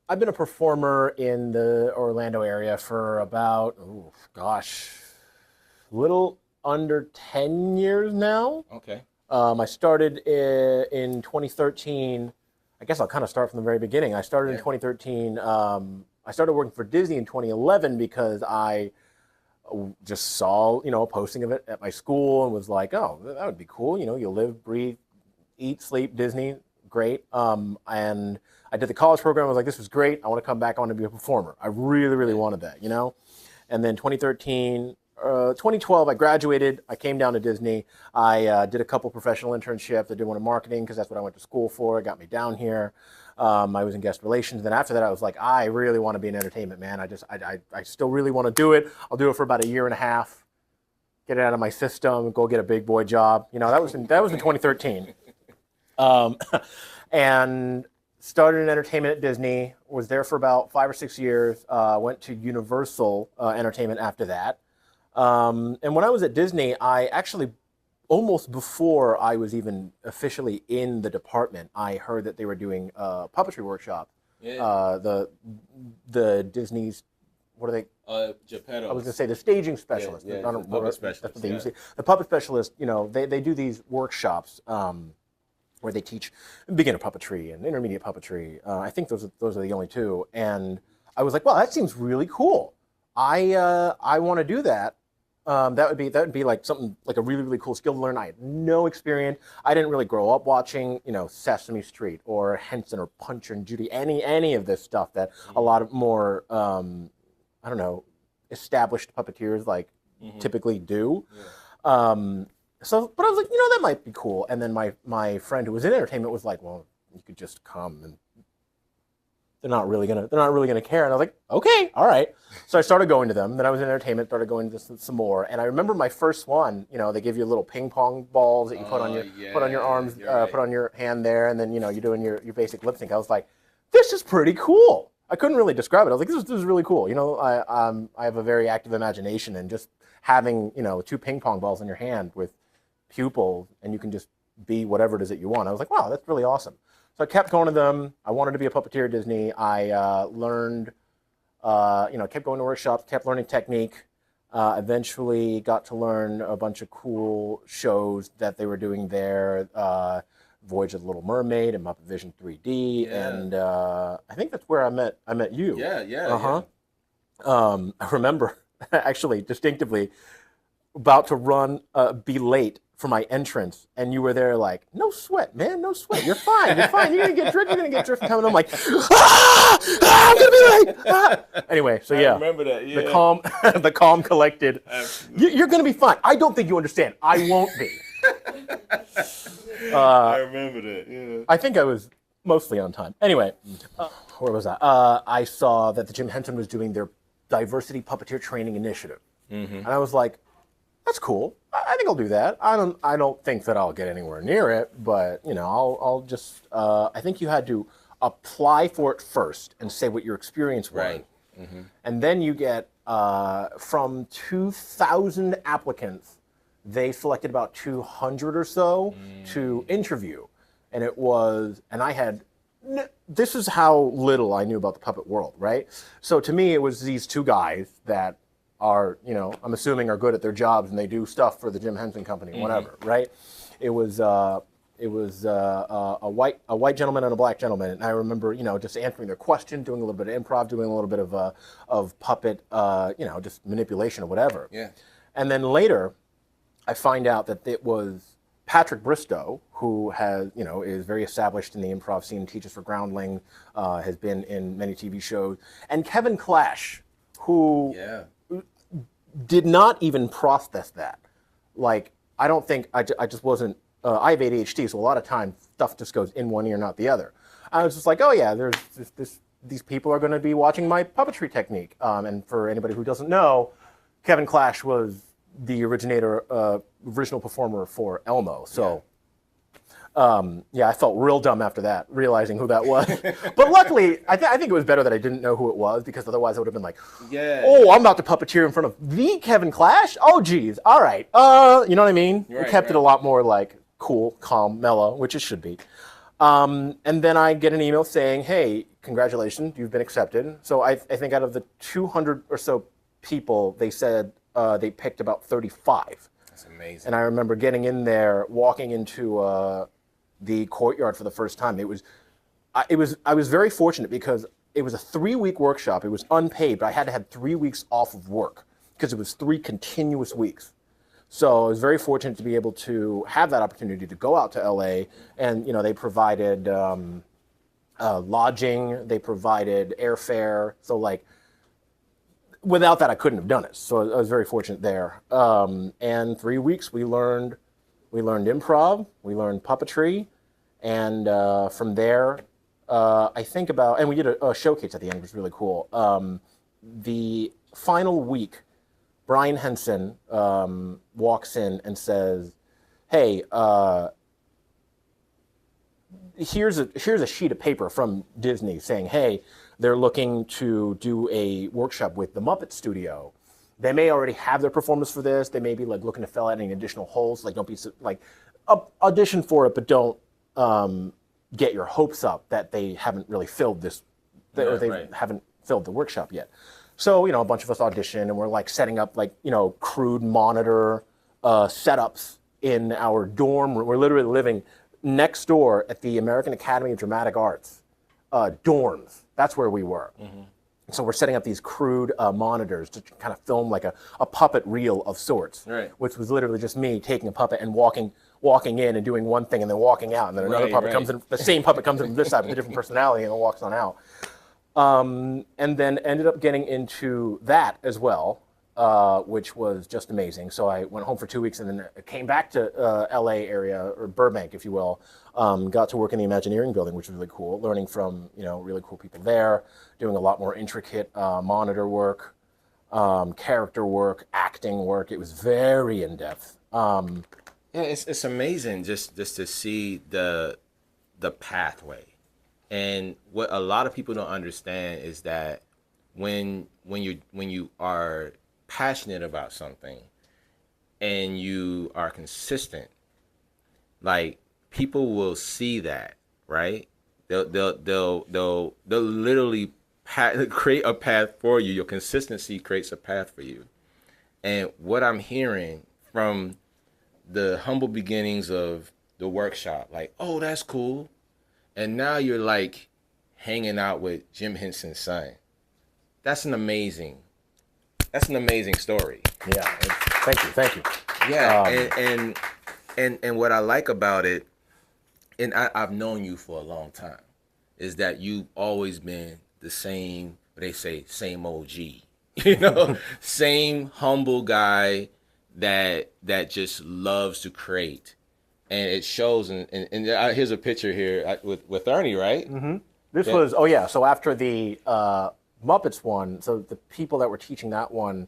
I've been a performer in the Orlando area for about, little under 10 years now. Okay. I started in 2013. I guess I'll kind of start from the very beginning. I started in 2013. I started working for Disney in 2011 because I just saw, a posting of it at my school and was like, oh, that would be cool. You live, breathe, eat, sleep, Disney. Great. And I did the college program. I was like, this was great. I want to come back. I want to be a performer. I really, really wanted that, And then 2012, I graduated. I came down to Disney. I did a couple professional internships. I did one in marketing because that's what I went to school for. It got me down here. I was in guest relations. Then after that, I was like, I really want to be in entertainment, man. I still really want to do it. I'll do it for about a year and a half. Get it out of my system. Go get a big boy job. That was in 2013. And started in entertainment at Disney, was there for about 5 or 6 years, went to Universal Entertainment after that. And when I was at Disney, I actually, almost before I was even officially in the department, I heard that they were doing a puppetry workshop. Yeah. The Disney's, what are they? Geppetto. I was going to say the staging specialist. Yeah, I don't the puppet That's what they specialist, use. The puppet specialist, they do these workshops where they teach beginner puppetry and intermediate puppetry. I think those are the only two. And I was like, well, that seems really cool. I want to do that. That would be like something like a really, really cool skill to learn. I had no experience. I didn't really grow up watching, Sesame Street or Henson or Punch and Judy, any of this stuff that a lot of more, established puppeteers typically do. Yeah. But I was like, that might be cool. And then my friend who was in entertainment was like, well, you could just come and they're not really gonna care. And I was like, okay, all right. So I started going to them. Then I was in entertainment, started going to some more. And I remember my first one, they give you little ping pong balls that you put on your arms, right. Put on your hand there, and then you're doing your basic lip sync. I was like, this is pretty cool. I couldn't really describe it. I was like, this is really cool. I have a very active imagination, and just having 2 ping pong balls in your hand with pupils, and you can just be whatever it is that you want. I was like, wow, that's really awesome. So I kept going to them. I wanted to be a puppeteer at Disney. I learned, kept going to workshops, kept learning technique. Eventually got to learn a bunch of cool shows that they were doing there. Voyage of the Little Mermaid and Muppet Vision 3D. Yeah. And I think that's where I met you. Yeah. Uh-huh. Yeah. I remember actually distinctively about to be late for my entrance, and you were there like, no sweat, man, no sweat. You're fine. You're gonna get dripped in time. And I'm like, I'm gonna be late. Anyway, so yeah, I remember that. Yeah. The calm collected. You're gonna be fine. I don't think you understand. I won't be. I remember that. Yeah. I think I was mostly on time. Anyway, where was I? I saw that the Jim Henson was doing their diversity puppeteer training initiative, and I was like, "That's cool. I think I'll do that. I don't think that I'll get anywhere near it, but you know, I'll just. I think you had to apply for it first and say what your experience was, Right. and then you get from 2,000 applicants, they selected about 200 or so to interview. And it was, and I had, this is how little I knew about the puppet world, right? So to me, it was these two guys that are, you know, I'm assuming are good at their jobs and they do stuff for the Jim Henson Company, whatever, right? It was a white gentleman and a black gentleman, and I remember, you know, just answering their question, doing a little bit of improv, doing a little bit of puppet, you know, just manipulation or whatever. Yeah. And then later, I find out that it was Patrick Bristow, who has, you know, is very established in the improv scene, teaches for Groundling, has been in many TV shows, and Kevin Clash, who did not even process that. Like, I don't think, I just wasn't, I have ADHD, so a lot of times stuff just goes in one ear, not the other. I was just like, oh yeah, there's these people are going to be watching my puppetry technique. And for anybody who doesn't know, Kevin Clash was the original performer for Elmo. So, I felt real dumb after that, realizing who that was. But luckily, I think it was better that I didn't know who it was, because otherwise I would have been like, oh, I'm about to puppeteer in front of the Kevin Clash? Oh, geez. All right. You know what I mean? We kept it a lot more like cool, calm, mellow, which it should be. And then I get an email saying, hey, congratulations, you've been accepted. So I think out of the 200 or so people, they said they picked about 35. That's amazing. And I remember getting in there, walking into the courtyard for the first time. I was very fortunate because it was a 3-week workshop. It was unpaid, but I had to have 3 weeks off of work because it was 3 continuous weeks. So I was very fortunate to be able to have that opportunity to go out to LA, and you know, they provided lodging, they provided airfare. So like, without that, I couldn't have done it. So I was very fortunate there. And 3 weeks, we learned improv, we learned puppetry, and from there, I think about, and we did a showcase at the end, which was really cool. The final week, Brian Henson walks in and says, hey, here's a sheet of paper from Disney saying, hey, they're looking to do a workshop with the Muppet Studio. They may already have their performance for this. They may be like looking to fill out any additional holes. Like, don't be like, audition for it, but don't get your hopes up that they haven't really filled this, or they haven't filled the workshop yet. So, you know, a bunch of us audition, and we're like setting up like, you know, crude monitor setups in our dorm room. We're literally living next door at the American Academy of Dramatic Arts dorms. That's where we were. So we're setting up these crude monitors to kind of film like a puppet reel of sorts, which was literally just me taking a puppet and walking in and doing one thing and then walking out, and then another puppet comes in, the same puppet comes in from this side with a different personality and then walks on out. And then ended up getting into that as well, which was just amazing. So I went home for 2 weeks and then came back to LA area, or Burbank, if you will. Got to work in the Imagineering building, which was really cool, learning from, you know, really cool people there, doing a lot more intricate monitor work, character work, acting work. It was very in-depth. Yeah, it's amazing just to see the pathway. And what a lot of people don't understand is that when you are passionate about something and you are consistent, like, people will see that, right? They'll literally create a path for you. Your consistency creates a path for you. And what I'm hearing from the humble beginnings of the workshop, like, oh, that's cool. And now you're like hanging out with Jim Henson's son. That's an amazing story. Yeah, thank you. Yeah, and what I like about it, and I've known you for a long time, is that you've always been the same, they say, same OG, you know, same humble guy that just loves to create. and it shows. And here's a picture here with Ernie, right? Mm-hmm. This was so after the Muppets one. So the people that were teaching that one.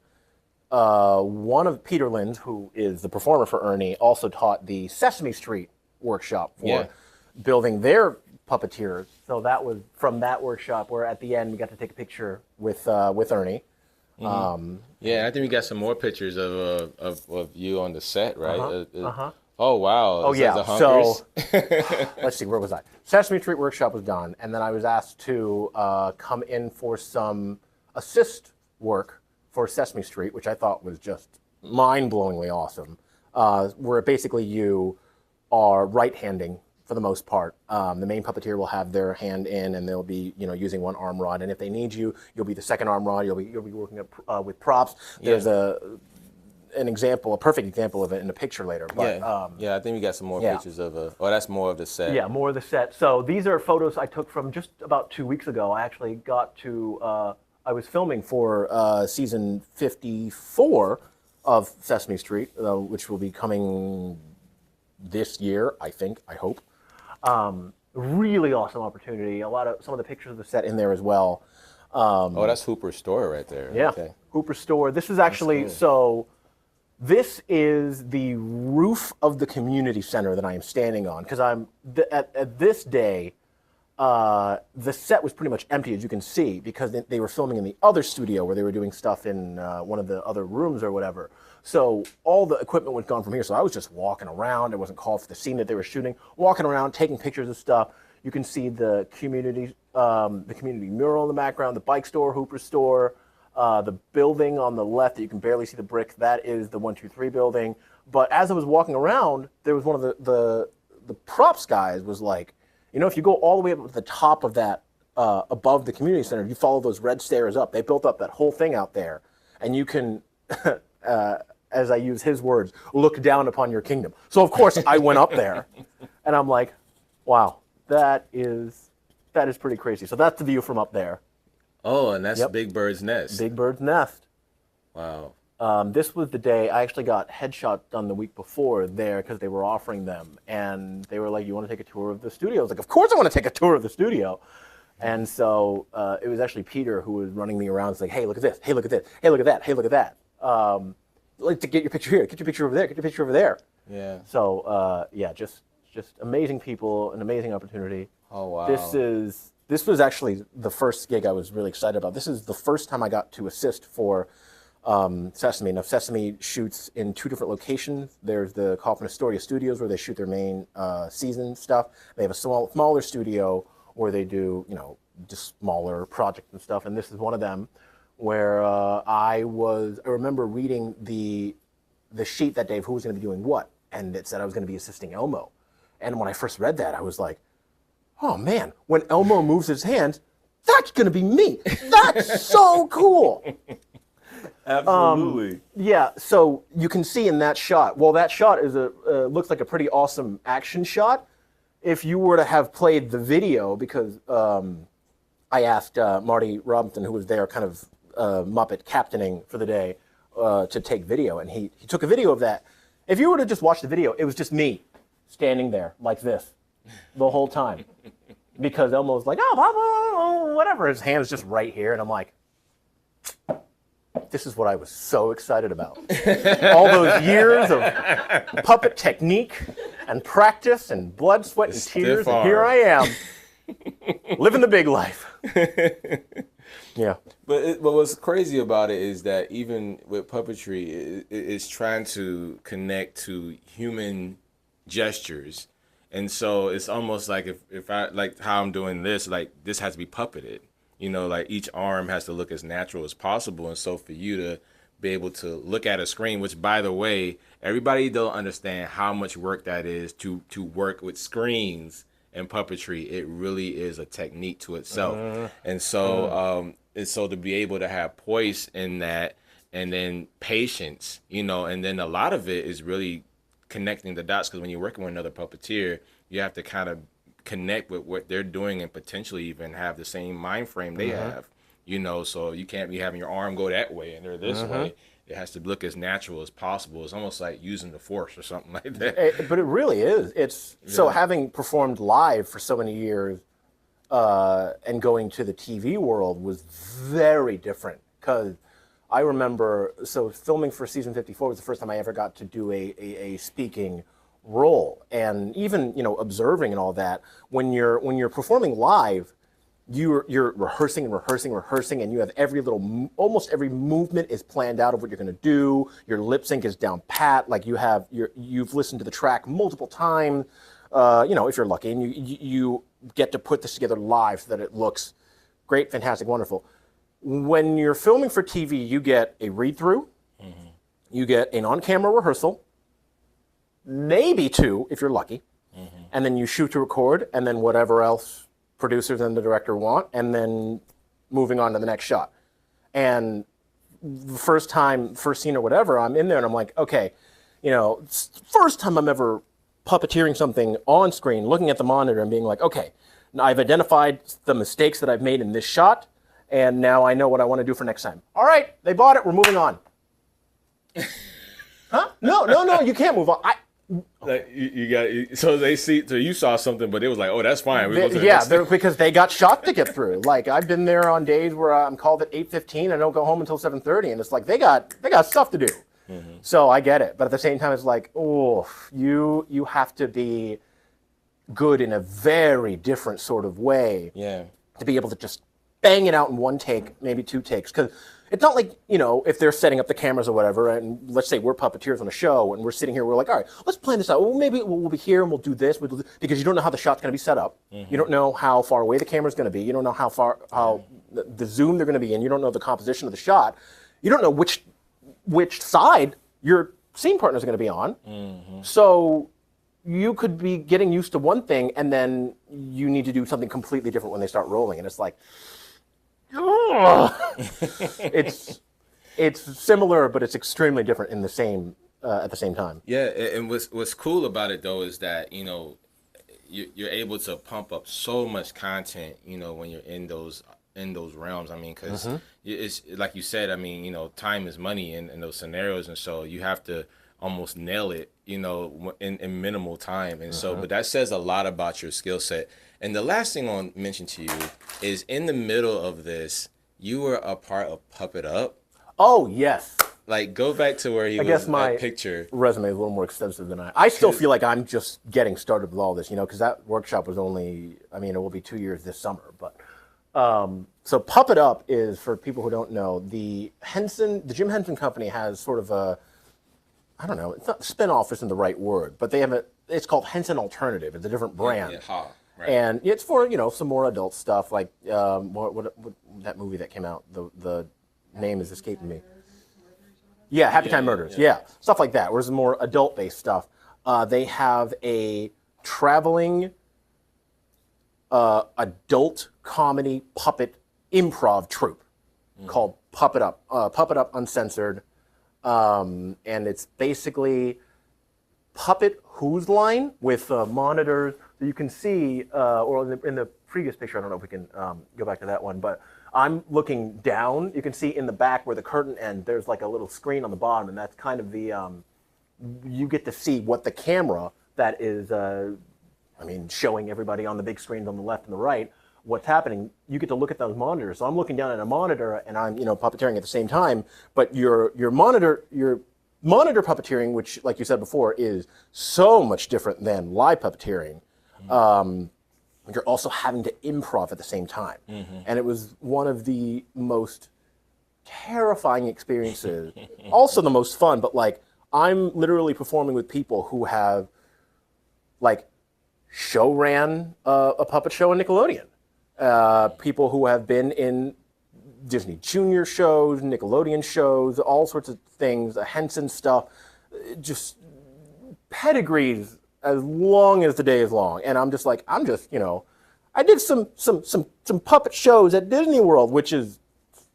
One of Peter Lind, who is the performer for Ernie, also taught the Sesame Street workshop for building their puppeteers. So that was from that workshop where at the end we got to take a picture with Ernie. Mm-hmm. I think we got some more pictures of you on the set, right? Oh wow! Oh yeah. So let's see, where was I? Sesame Street workshop was done, and then I was asked to come in for some assist work for Sesame Street, which I thought was just mind-blowingly awesome, where basically you are right-handing for the most part. The main puppeteer will have their hand in, and they'll be using one arm rod, and if they need you, you'll be the second arm rod. You'll be working with props. There's a perfect example of it in a picture later. But, I think we got some more pictures of that's more of the set. Yeah, more of the set. So these are photos I took from just about 2 weeks ago. I actually got to. I was filming for season 54 of Sesame Street, which will be coming this year, I hope. Really awesome opportunity. Some of the pictures of the set in there as well. That's Hooper's store right there. Yeah, okay. Hooper's store. This is actually this is the roof of the community center that I am standing on because at this day. The set was pretty much empty, as you can see, because they were filming in the other studio where they were doing stuff in one of the other rooms or whatever. So all the equipment was gone from here. So I was just walking around. I wasn't called for the scene that they were shooting. Walking around, taking pictures of stuff. You can see the community mural in the background, the bike store, Hooper's store, the building on the left that you can barely see the brick. That is the 123 building. But as I was walking around, there was one of the props guys was like, if you go all the way up to the top of that, above the community center, you follow those red stairs up. They built up that whole thing out there, and you can, as I use his words, look down upon your kingdom. So of course I went up there, and I'm like, wow, that is pretty crazy. So that's the view from up there. Oh, and that's Big Bird's Nest. Big Bird's Nest. Wow. This was the day I actually got headshots done the week before there because they were offering them. And they were like, you want to take a tour of the studio? I was like, of course I want to take a tour of the studio. And so it was actually Peter who was running me around. It's like, hey, look at this. Hey, look at this. Hey, look at that. Hey, look at that. Like to get your picture here. Get your picture over there. Get your picture over there. Yeah. So, just amazing people, an amazing opportunity. Oh, wow. This was actually the first gig I was really excited about. This is the first time I got to assist for Sesame. Now, Sesame shoots in 2 different locations. There's the Kaufman Astoria Studios where they shoot their main season stuff. They have a smaller studio where they do, just smaller projects and stuff. And this is one of them where I remember reading the sheet that day of who was going to be doing what, and it said I was going to be assisting Elmo. And when I first read that, I was like, oh man, when Elmo moves his hands, that's going to be me. That's so cool. Absolutely. So you can see in that shot, that shot is looks like a pretty awesome action shot. If you were to have played the video, because I asked Marty Robinson, who was there kind of Muppet captaining for the day, to take video, and he took a video of that. If you were to just watch the video, it was just me standing there like this the whole time. Because Elmo was like, oh, whatever. His hand's just right here, and I'm like, this is what I was so excited about. All those years of puppet technique and practice and blood, sweat, and tears, and here I am, living the big life. Yeah. But what's crazy about it is that even with puppetry, it's trying to connect to human gestures. And so it's almost like if I, like how I'm doing this, like this has to be puppeted. Like each arm has to look as natural as possible. And so for you to be able to look at a screen, which by the way, everybody don't understand how much work that is to work with screens and puppetry. It really is a technique to itself. And so to be able to have poise in that, and then patience, and then a lot of it is really connecting the dots, because when you're working with another puppeteer, you have to kind of connect with what they're doing and potentially even have the same mind frame they have, so you can't be having your arm go that way and they're this way. It has to look as natural as possible. It's almost like using the force or something like that. But it really is. It's so having performed live for so many years and going to the TV world was very different because I remember, so filming for season 54 was the first time I ever got to do a speaking role. And even, observing and all that, when you're performing live, you're rehearsing and rehearsing, and you have almost every movement is planned out of what you're going to do. Your lip sync is down pat, like you've listened to the track multiple times. If you're lucky, and you get to put this together live so that it looks great, fantastic, wonderful. When you're filming for TV, you get a read-through, you get an on-camera rehearsal, maybe two if you're lucky, and then you shoot to record, and then whatever else producers and the director want, and then moving on to the next shot. And the first scene or whatever, I'm in there and I'm like, okay, first time I'm ever puppeteering something on screen, looking at the monitor and being like, okay, now I've identified the mistakes that I've made in this shot, and now I know what I want to do for next time. All right, they bought it, we're moving on. Huh? No, you can't move on. Like you got, so you saw something, but it was like, oh, that's fine. Because they got shot to get through. Like I've been there on days where I'm called at 8:15, I don't go home until 7:30, and it's like they got stuff to do. So I get it, but at the same time, it's like, oh, you have to be good in a very different sort of way. Yeah. To be able to just bang it out in one take, maybe two takes, because it's not like, if they're setting up the cameras or whatever, and let's say we're puppeteers on a show, and we're sitting here, we're like, all right, let's plan this out. Well, maybe we'll be here, and we'll do this, because you don't know how the shot's going to be set up. You don't know how far away the camera's going to be. You don't know how the zoom they're going to be in. You don't know the composition of the shot. You don't know which side your scene partner's going to be on. So you could be getting used to one thing, and then you need to do something completely different when they start rolling, and it's like, it's similar, but it's extremely different in the same at the same time. Yeah, and what's cool about it though is that you're able to pump up so much content, when you're in those realms. I mean, because it's like you said. I mean, time is money in those scenarios, and so you have to almost nail it, in minimal time. And so, but that says a lot about your skill set. And the last thing I'll mention to you is in the middle of this, you were a part of Puppet Up. Oh, yes. Like, go back to where he was in that picture. Resume is a little more extensive than I still feel like I'm just getting started with all this, because that workshop was only, it will be 2 years this summer. But so Puppet Up is, for people who don't know, the Jim Henson Company has sort of a, I don't know, it's not spin-off isn't the right word, but they have it's called Henson Alternative. It's a different brand. Right. And it's for, some more adult stuff, like what that movie that came out, the name is escaping me. Yeah, Happy Time Murders. Yeah, stuff like that. Whereas more adult-based stuff. They have a traveling adult comedy puppet improv troupe called Puppet Up. Puppet Up Uncensored. And it's basically puppet who's line with monitors that you can see, or in the previous picture, I don't know if we can go back to that one, but I'm looking down. You can see in the back where the curtain ends, there's like a little screen on the bottom, and that's kind of the, you get to see what the camera that is, showing everybody on the big screens on the left and the right, what's happening. You get to look at those monitors. So I'm looking down at a monitor, and I'm, puppeteering at the same time, but your monitor puppeteering, which, like you said before, is so much different than live puppeteering. You're also having to improv at the same time. And it was one of the most terrifying experiences, also the most fun, but I'm literally performing with people who have ran a puppet show on Nickelodeon. People who have been in Disney Junior shows, Nickelodeon shows, all sorts of things, Henson stuff, just pedigrees as long as the day is long. And I'm just I did some puppet shows at Disney World, which is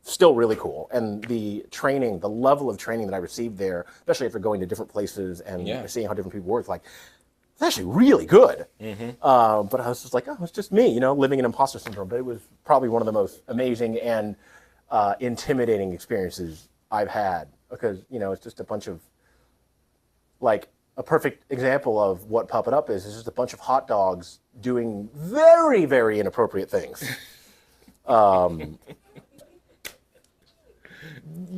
still really cool. And the level of training that I received there, especially after going to different places and seeing how different people work, it's actually really good. But I was just like, oh, it's just me, living in imposter syndrome. But it was probably one of the most amazing and intimidating experiences I've had because it's just a bunch of, like, a perfect example of what Puppet Up is just a bunch of hot dogs doing very, very inappropriate things.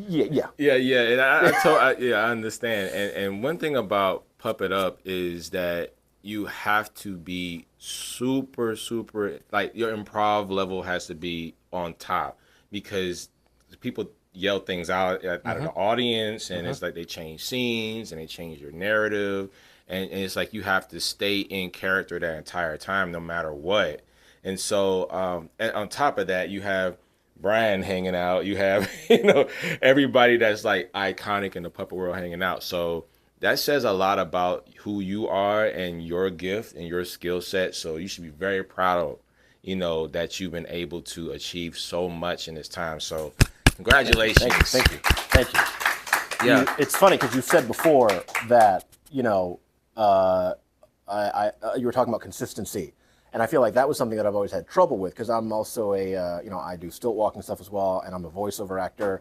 Yeah. And I understand. And one thing about Puppet Up is that you have to be super, like your improv level has to be on top, because people yell things out of the audience, and it's like they change scenes and they change your narrative, and it's like you have to stay in character that entire time, no matter what. And so, and on top of that, you have Brian hanging out. You have, everybody that's like iconic in the puppet world hanging out. So that says a lot about who you are and your gift and your skill set. So you should be very proud of, that you've been able to achieve so much in this time. So congratulations. Thank you. Yeah. It's funny because you said before that, you were talking about consistency. And I feel like that was something that I've always had trouble with, because I'm also I do stilt walking stuff as well, and I'm a voiceover actor.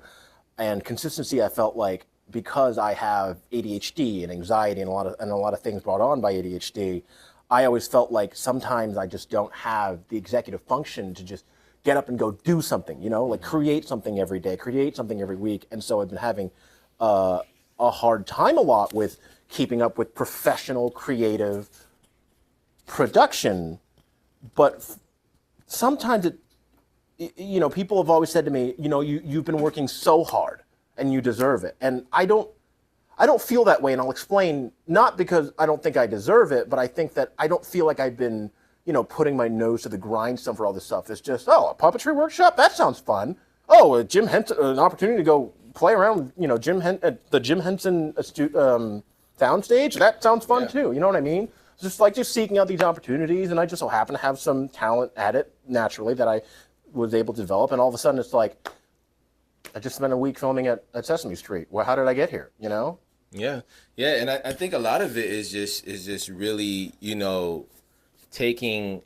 And consistency, I felt like, because I have ADHD and anxiety and a lot of things brought on by ADHD, I always felt like sometimes I just don't have the executive function to just get up and go do something, like create something every day, create something every week. And so I've been having a hard time a lot with keeping up with professional, creative production. But sometimes people have always said to me, you've been working so hard and you deserve it. And I don't feel that way, and I'll explain. Not because I don't think I deserve it, but I think that I don't feel like I've been, putting my nose to the grindstone for all this stuff. It's just, a puppetry workshop? That sounds fun. Oh, Jim Henson, an opportunity to go play around, at the Jim Henson soundstage? That sounds fun too. You know what I mean? Just seeking out these opportunities, and I just so happen to have some talent at it naturally that I was able to develop, and all of a sudden it's like, I just spent a week filming at Sesame Street. Well, how did I get here? Yeah, and I think a lot of it is just really, taking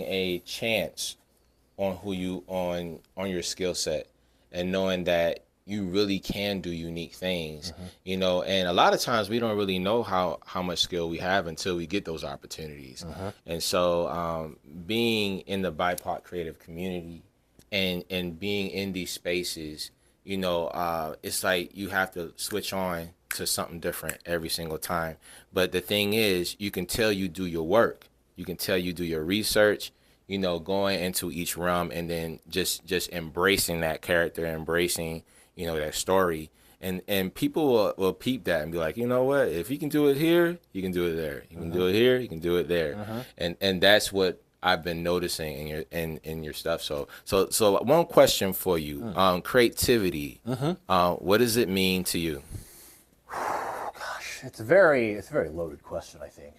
a chance on on your skill set, and knowing that you really can do unique things, and a lot of times we don't really know how much skill we have until we get those opportunities. And so being in the BIPOC creative community and being in these spaces, it's like you have to switch on to something different every single time. But the thing is, you can tell you do your work. You can tell you do your research, going into each realm, and then just embracing that character, embracing, that story. And people will peep that and be like, you know what, if you can do it here, you can do it there. You can do it here, you can do it there. And that's what I've been noticing in your stuff. So one question for you, creativity, what does it mean to you? Gosh, it's a very loaded question, I think.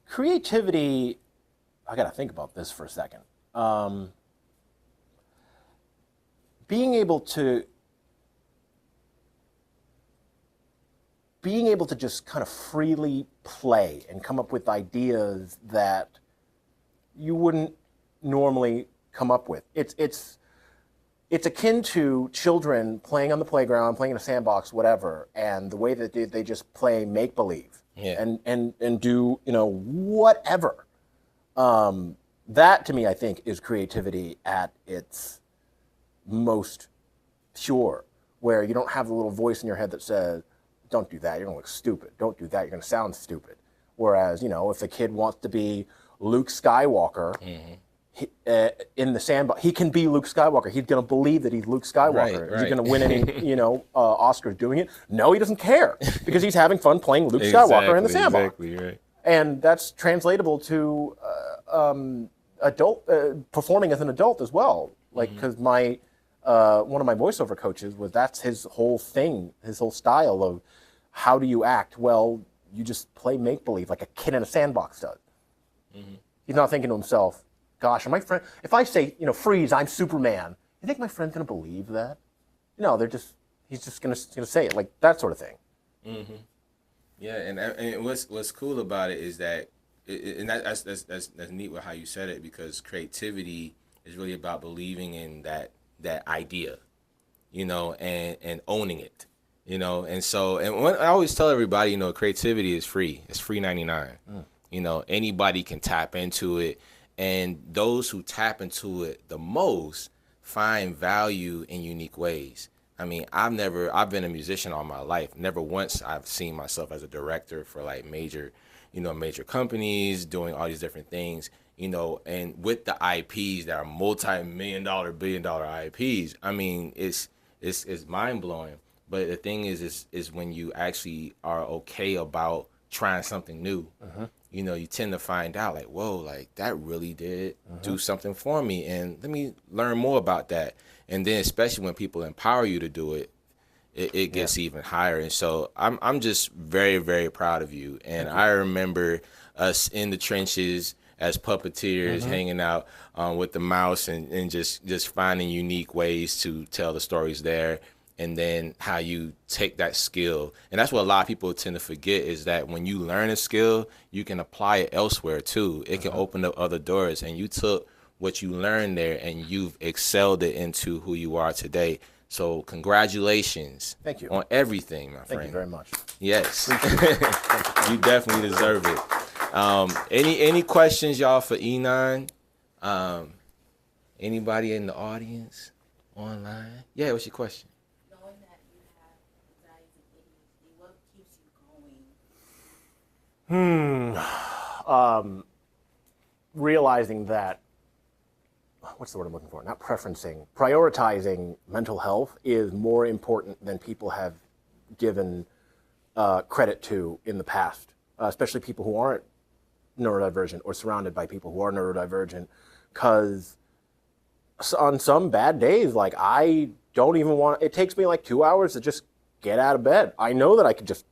Creativity, I got to think about this for a second. Being able to just kind of freely play and come up with ideas that you wouldn't normally come up with. It's akin to children playing on the playground, playing in a sandbox, whatever, and the way that they just play make-believe and do, whatever. That, to me, I think, is creativity at its most pure, where you don't have the little voice in your head that says, don't do that, you're gonna look stupid. Don't do that, you're gonna sound stupid. Whereas, if the kid wants to be Luke Skywalker in the sandbox, he can be Luke Skywalker. He's gonna believe that he's Luke Skywalker. Right. Is he gonna win any, Oscars doing it? No, he doesn't care, because he's having fun playing Luke Skywalker in the sandbox. Exactly, right. And that's translatable to adult performing as an adult as well. Because my one of my voiceover coaches that's his whole thing, his whole style of how do you act? Well, you just play make-believe like a kid in a sandbox does. He's not thinking to himself, gosh, if I say, freeze, I'm Superman, you think my friend's going to believe that? No, he's just going to say it, like that sort of thing. Yeah, and what's cool about it is that, and that's neat with how you said it, because creativity is really about believing in that that idea, and owning it, and so, and when I always tell everybody, creativity is free. It's free 99. Anybody can tap into it, and those who tap into it the most find value in unique ways. I mean, I've been a musician all my life. Never once I've seen myself as a director for like major companies doing all these different things, and with the IPs that are multi-million-dollar, billion-dollar IPs. I mean, it's mind blowing. But the thing is when you actually are okay about trying something new, you tend to find out like, whoa, like that really did do something for me, and let me learn more about that. And then especially when people empower you to do it, it gets even higher. And so I'm just very, very proud of you. And I remember us in the trenches as puppeteers, hanging out with the mouse and just finding unique ways to tell the stories there. And then how you take that skill. And that's what a lot of people tend to forget, is that when you learn a skill, you can apply it elsewhere too. It can open up other doors. And you took what you learned there and you've excelled it into who you are today. So congratulations. Thank you. On everything, my friend. Thank you very much. Yes. You definitely deserve it. Any questions, y'all, for E9? Anybody in the audience, online? Yeah, what's your question? Knowing that you have anxiety and ADHD, what keeps you going? Realizing that, what's the word I'm looking for? Not preferencing, prioritizing mental health is more important than people have given credit to in the past, especially people who aren't neurodivergent or surrounded by people who are neurodivergent. Because on some bad days, like I don't even want, it takes me like 2 hours to just get out of bed. I know that I could just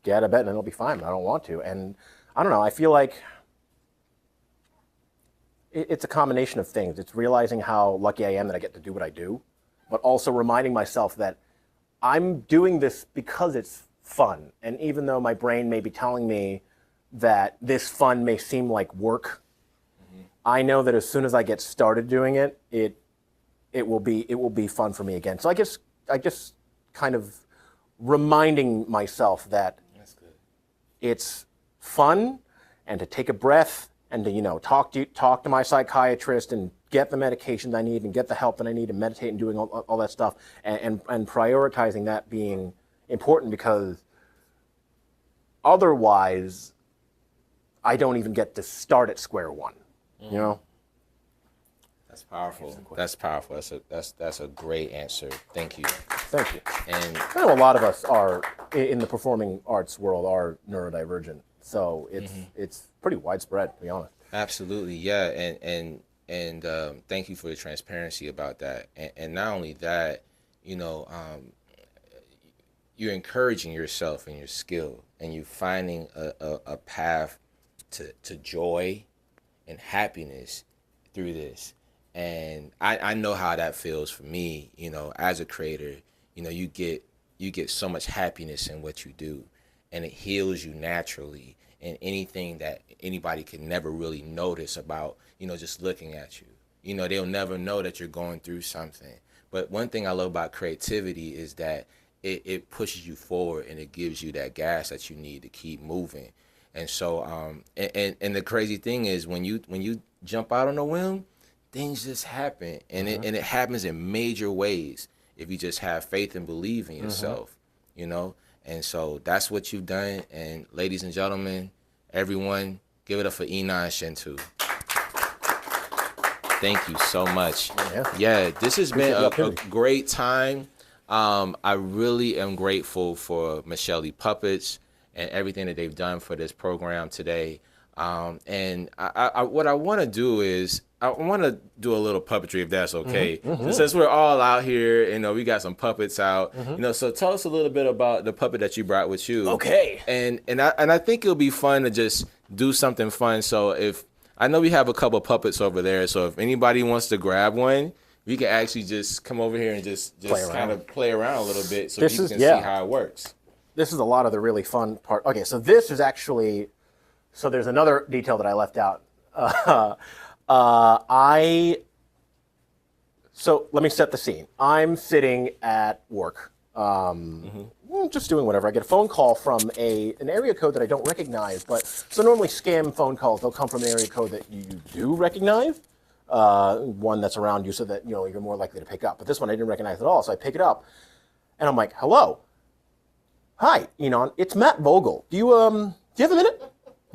get out of bed and it'll be fine, but I don't want to. And I don't know, I feel like it's a combination of things. It's realizing how lucky I am that I get to do what I do, but also reminding myself that I'm doing this because it's fun. And even though my brain may be telling me that this fun may seem like work, I know that as soon as I get started doing it, it will be fun for me again. So I guess kind of reminding myself that it's fun, and to take a breath, and to talk to my psychiatrist and get the medication I need and get the help that I need and meditate and doing all that stuff, and prioritizing that being important, because otherwise I don't even get to start at square one. That's powerful. That's powerful. That's a great answer. Thank you. Thank you. And I know a lot of us are in the performing arts world are neurodivergent, so it's pretty widespread, to be honest. absolutely, yeah. And thank you for the transparency about that. And not only that, you're encouraging yourself and your skill, and you finding a path to joy and happiness through this. And I know how that feels for me, as a creator. You get so much happiness in what you do, and it heals you naturally. And anything that anybody can never really notice about, just looking at you, they'll never know that you're going through something. But one thing I love about creativity is that it pushes you forward, and it gives you that gas that you need to keep moving. And so, and the crazy thing is when you jump out on a whim, things just happen, and it happens in major ways if you just have faith and believe in yourself, And so that's what you've done. And ladies and gentlemen, everyone, give it up for E9 Shentu. Thank you so much. Yeah, this has been a great time. I really am grateful for Michelle Puppets and everything that they've done for this program today. And what I want to do is I want to do a little puppetry, if that's okay. Since we're all out here, we got some puppets out. So tell us a little bit about the puppet that you brought with you. Okay. And I think it'll be fun to just do something fun. So if I know we have a couple puppets over there, so if anybody wants to grab one, we can actually just come over here and just kind of play around a little bit, so people can see how it works. This is a lot of the really fun part. Okay, so this is actually, so there's another detail that I left out. So let me set the scene. I'm sitting at work, just doing whatever. I get a phone call from an area code that I don't recognize, but so normally scam phone calls, they'll come from an area code that you do recognize, one that's around you so that, you're more likely to pick up. But this one I didn't recognize at all, so I pick it up, and I'm like, hello. Hi, it's Matt Vogel. Do you have a minute?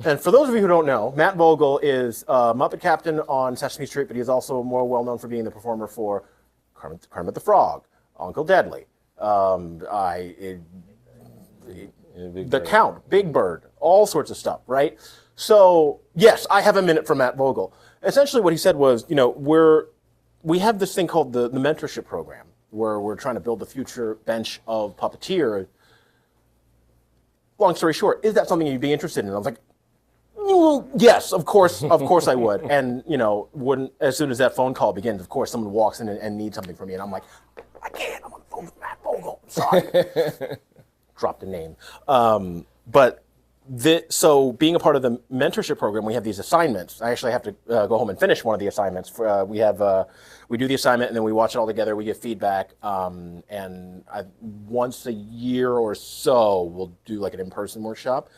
And for those of you who don't know, Matt Vogel is Muppet Captain on Sesame Street, but he's also more well known for being the performer for Kermit the Frog, Uncle Deadly, The Count, Big Bird, all sorts of stuff, right? So yes, I have a minute for Matt Vogel. Essentially, what he said was, we have this thing called the mentorship program, where we're trying to build the future bench of puppeteers. Long story short, is that something you'd be interested in? I was like, yes, of course I would. And, wouldn't, as soon as that phone call begins, of course, someone walks in and needs something from me. And I'm like, I can't, I'm on the phone with Matt Vogel. Sorry. Dropped a name. So being a part of the mentorship program, we have these assignments. I actually have to go home and finish one of the assignments. We do the assignment and then we watch it all together. We give feedback, once a year or so, we'll do like an in-person workshop.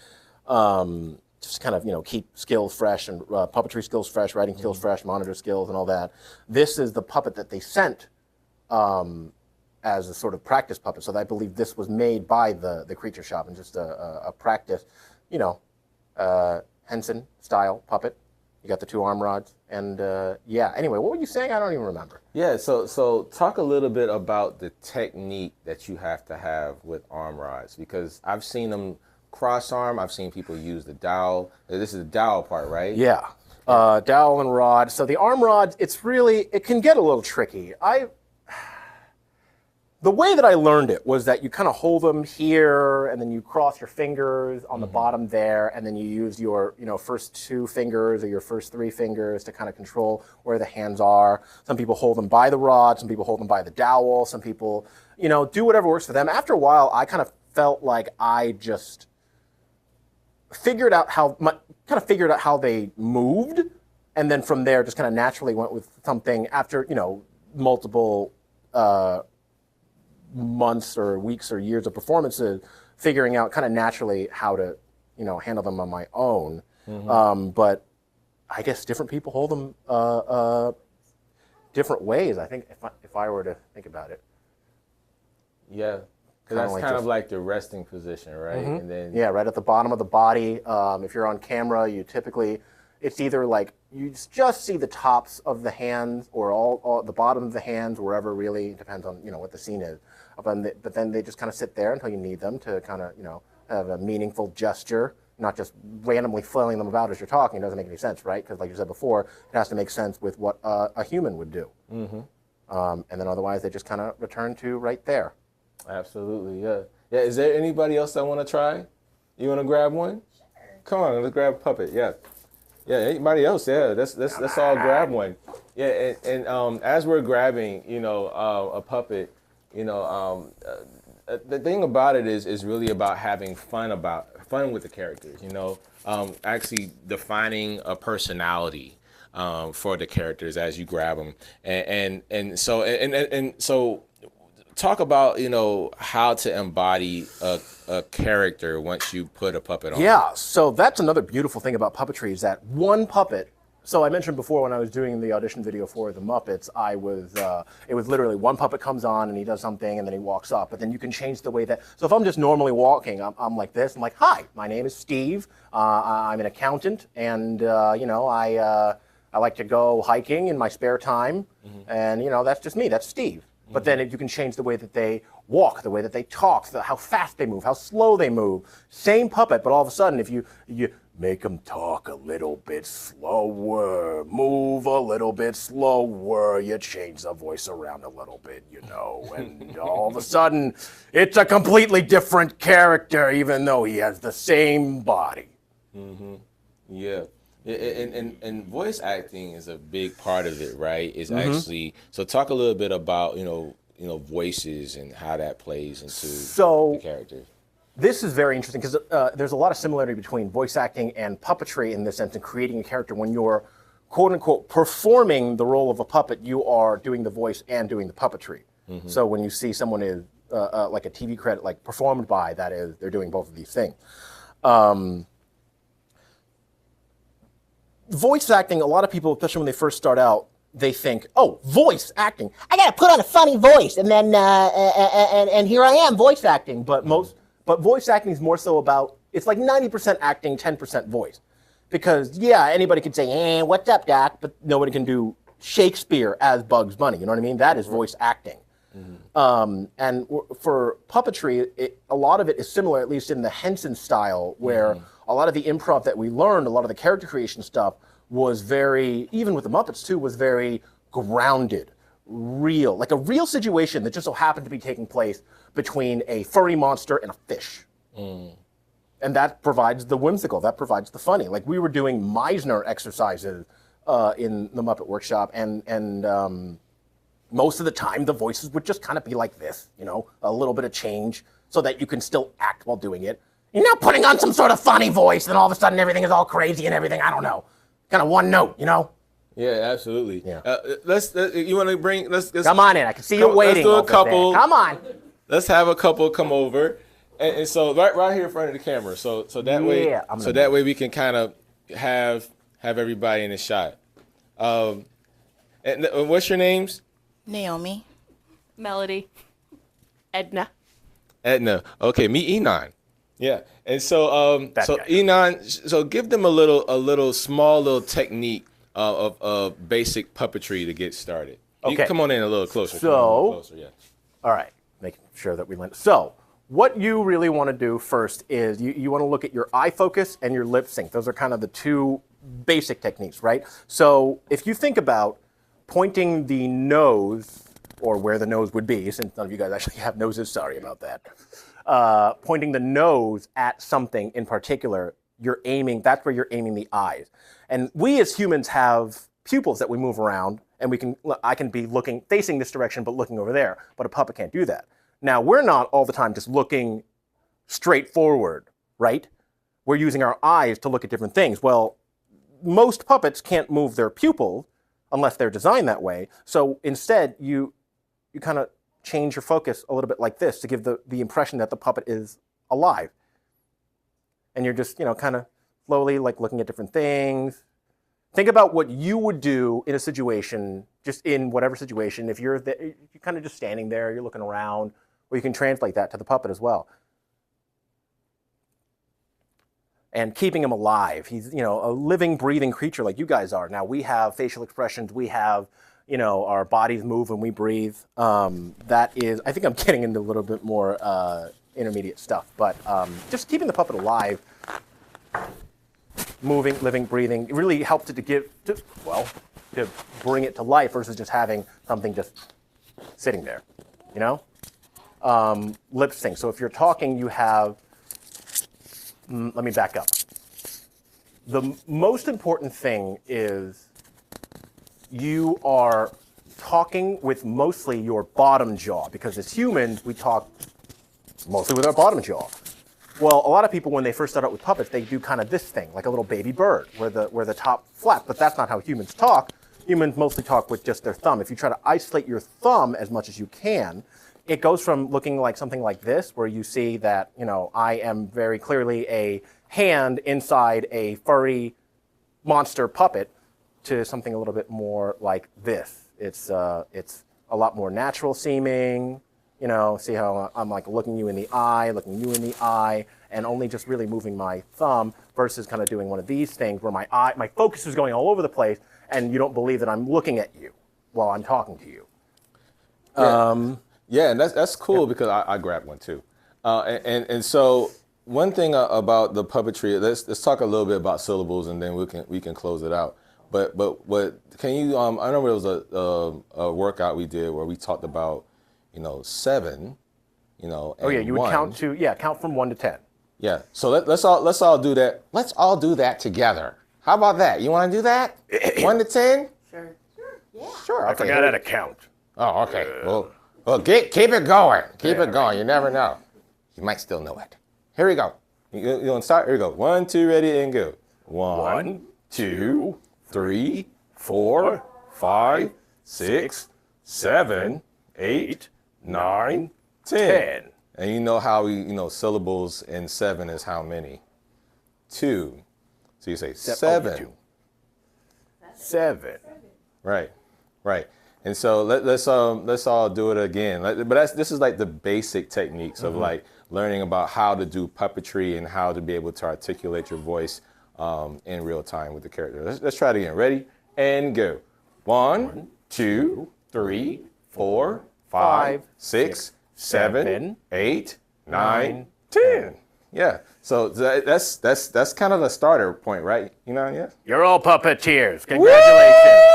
Just kind of, keep skills fresh and puppetry skills fresh, writing skills fresh, monitor skills and all that. This is the puppet that they sent as a sort of practice puppet. So I believe this was made by the Creature Shop and just a practice, Henson style puppet. You got the 2 arm rods and anyway, what were you saying? I don't even remember. Yeah, so talk a little bit about the technique that you have to have with arm rods, because I've seen them cross arm. I've seen people use the dowel. This is the dowel part, right? Yeah, dowel and rod. So the arm rods, it can get a little tricky. The way that I learned it was that you kind of hold them here and then you cross your fingers on the bottom there and then you use your first 2 fingers or your first 3 fingers to kind of control where the hands are. Some people hold them by the rod, some people hold them by the dowel, some people, do whatever works for them. After a while, I kind of felt like I just figured out how they moved, and then from there just kind of naturally went with something after multiple months or weeks or years of performances, figuring out kind of naturally how to handle them on my own. But I guess different people hold them different ways. I think if I were to think about it. Yeah. That's kind of like the resting position, right? And then right at the bottom of the body. If you're on camera, it's either like you just see the tops of the hands or all the bottom of the hands, wherever really, depends on what the scene is. But then they just kind of sit there until you need them to kind of have a meaningful gesture, not just randomly flailing them about as you're talking. It doesn't make any sense, right? Because like you said before, it has to make sense with what a human would do. And then otherwise they just kind of return to right there. Absolutely, yeah. Yeah, is there anybody else that want to try? You want to grab one? Sure. Come on, let's grab a puppet, yeah. Yeah, anybody else, yeah, let's all grab one. Yeah, and as we're grabbing, a puppet, the thing about it is really about having fun with the characters, actually defining a personality for the characters as you grab them. And so talk about, how to embody a character once you put a puppet on. Yeah, so that's another beautiful thing about puppetry is that one puppet. So I mentioned before when I was doing the audition video for the Muppets, it was literally one puppet comes on and he does something and then he walks up. But then you can change the way that. So if I'm just normally walking, I'm like this. I'm like, hi, my name is Steve. I'm an accountant, and I like to go hiking in my spare time, and that's just me. That's Steve. But then you can change the way that they walk, the way that they talk, how fast they move, how slow they move. Same puppet, but all of a sudden, if you make them talk a little bit slower, move a little bit slower, you change the voice around a little bit, and all of a sudden, it's a completely different character, even though he has the same body. Yeah. And voice acting is a big part of it, right? It's actually, so talk a little bit about, voices and how that plays into the characters. This is very interesting because there's a lot of similarity between voice acting and puppetry in this sense, in creating a character. When you're quote unquote performing the role of a puppet, you are doing the voice and doing the puppetry. So when you see someone is like a TV credit, like performed by, that is, they're doing both of these things. Voice acting, a lot of people, especially when they first start out, they think, oh, voice acting. I got to put on a funny voice, and then and here I am, voice acting. But voice acting is more so about, it's like 90% acting, 10% voice. Because, yeah, anybody could say, what's up, Doc? But nobody can do Shakespeare as Bugs Bunny. You know what I mean? That is voice acting. And for puppetry, a lot of it is similar, at least in the Henson style, where a lot of the improv that we learned, a lot of the character creation stuff was very, even with the Muppets too, was very grounded, real, like a real situation that just so happened to be taking place between a furry monster and a fish. And that provides the whimsical, that provides the funny. Like we were doing Meisner exercises in the Muppet Workshop, and most of the time the voices would just kind of be like this, you know, a little bit of change so that you can still act while doing it. You're not putting on some sort of funny voice and all of a sudden everything is all crazy and everything, I don't know. Kind of one note, you know? Yeah, absolutely. Yeah. You want to bring, let's come on in, I can see you waiting. Let's do a over couple. there. Come on. Let's have a couple come over. And so right here in front of the camera. So that way we can kind of have everybody in the shot. And what's your names? Naomi. Melody. Edna. Edna. Okay, meet Enon. Yeah. And so That guy. Enon, so give them a small little technique of basic puppetry to get started. You Okay. can come on in a little closer. So- Come on a little closer, yeah. All right, making sure that we land. So, what you really want to do first is you want to look at your eye focus and your lip sync. Those are kind of the two basic techniques, right? So, if you think about pointing the nose, or where the nose would be, since none of you guys actually have noses, sorry about that. Pointing the nose at something in particular, you're aiming, that's where you're aiming the eyes. And we as humans have pupils that we move around, and I can be looking, facing this direction, but looking over there, but a puppet can't do that. Now, we're not all the time just looking straight forward, right? We're using our eyes to look at different things. Well, most puppets can't move their pupils unless they're designed that way. So instead, you kind of change your focus a little bit like this to give the impression that the puppet is alive. And you're just, kind of slowly like looking at different things. Think about what you would do in a situation, just in whatever situation, if you're kind of just standing there, you're looking around, or you can translate that to the puppet as well. And keeping him alive. He's, a living, breathing creature like you guys are. Now, we have facial expressions. We have, our bodies move when we breathe. That is, I think I'm getting into a little bit more intermediate stuff. But just keeping the puppet alive, moving, living, breathing, it really helps it to bring it to life versus just having something just sitting there, Lip sync. So if you're talking, you have, let me back up. The most important thing is you are talking with mostly your bottom jaw, because as humans, we talk mostly with our bottom jaw. Well, a lot of people, when they first start out with puppets, they do kind of this thing, like a little baby bird, where the top flat, but that's not how humans talk. Humans mostly talk with just their thumb. If you try to isolate your thumb as much as you can, it goes from looking like something like this, where you see that, I am very clearly a hand inside a furry monster puppet, to something a little bit more like this. It's a lot more natural seeming. See how I'm like looking you in the eye, and only just really moving my thumb versus kind of doing one of these things where my focus is going all over the place, and you don't believe that I'm looking at you while I'm talking to you. Yeah, and that's cool because I grabbed one too. And so one thing about the puppetry, let's talk a little bit about syllables, and then we can close it out. But what can you? I remember it was a workout we did where we talked about 7, and Oh yeah, you would 1. count from 1 to 10. Yeah. So let's all do that. Let's all do that together. How about that? You want to do that? 1 to 10? Sure. Yeah. Sure. I Okay. forgot how to count. Oh, okay. Well, keep it going. Keep it going. You never know. You might still know it. Here we go. You want to start? Here we go. 1, 2, ready, and go. 1, 2, 3, 4, 5, 6, 7, 8, 9, 10. And you know how syllables in 7 is how many? 2. So you say 7. 7. Right. And so let's all do it again. But this is like the basic techniques of like learning about how to do puppetry and how to be able to articulate your voice in real time with the character. Let's try it again. Ready? And go. 1, 2, 3, 4, 5, 6, 7, 8, 9, 10. Yeah. So that's kind of the starter point, right? Yeah. You're all puppeteers. Congratulations.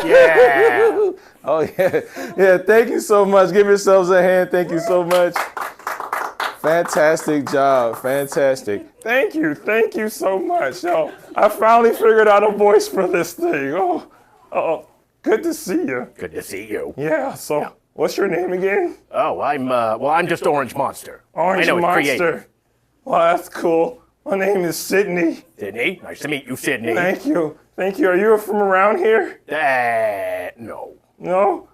Yeah. Oh yeah. Yeah. Thank you so much. Give yourselves a hand. Thank you so much. Fantastic job. Fantastic. Thank you. Thank you so much. Yo, I finally figured out a voice for this thing. Oh, good to see you. Good to see you. Yeah. So, what's your name again? Oh, I'm just Orange Monster. Orange I know, it's Monster. creative. Well, that's cool. My name is Sydney. Sydney, nice to meet you, Sydney. Thank you. Thank you. Are you from around here? No. No?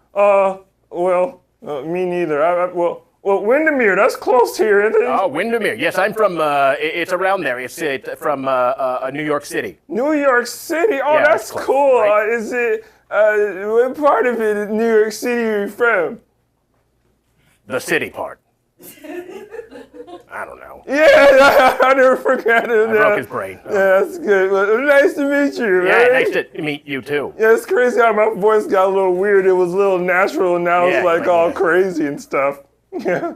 Me neither. Well, Windermere, that's close here, isn't it? Oh, Windermere. Yes, I'm from, it's around there. It's from New York City. New York City? Oh, Yeah, that's close, cool. right? Is it, what part of it in New York City are you from? The city part. I don't know. Yeah, I never forgot it. I broke his brain. Yeah, that's good. Well, nice to meet you, Yeah, man. nice to meet you, too. Yeah, it's crazy how my voice got a little weird. It was a little natural, and now Yeah, it's like right, all yeah. crazy and stuff. Yeah.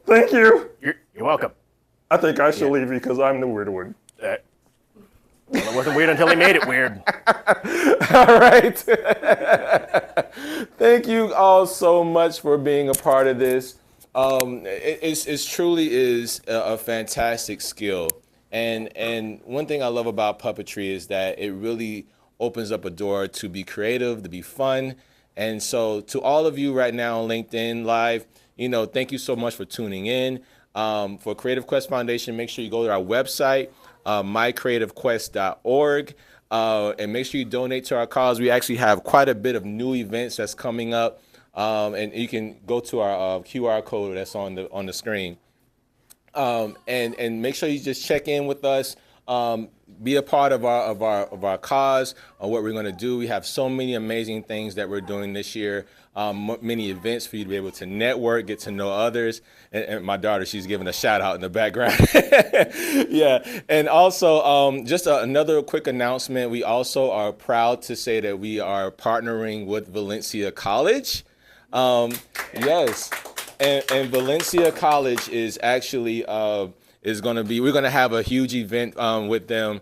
Thank you. You're welcome. I think I should leave you because I'm the weird one. Well, it wasn't weird until he made it weird. All right. Thank you all so much for being a part of this. It truly is a fantastic skill. And one thing I love about puppetry is that it really opens up a door to be creative, to be fun. And so to all of you right now on LinkedIn Live, thank you so much for tuning in. For Creative Quest Foundation, make sure you go to our website, mycreativequest.org, and make sure you donate to our cause. We actually have quite a bit of new events that's coming up, and you can go to our QR code that's on the screen, and make sure you just check in with us. Be a part of our cause, what we're going to do. We have so many amazing things that we're doing this year. Many events for you to be able to network, get to know others. And my daughter, she's giving a shout out in the background. Yeah. And also, just another quick announcement. We also are proud to say that we are partnering with Valencia College. Yes. And Valencia College is actually, we're going to have a huge event with them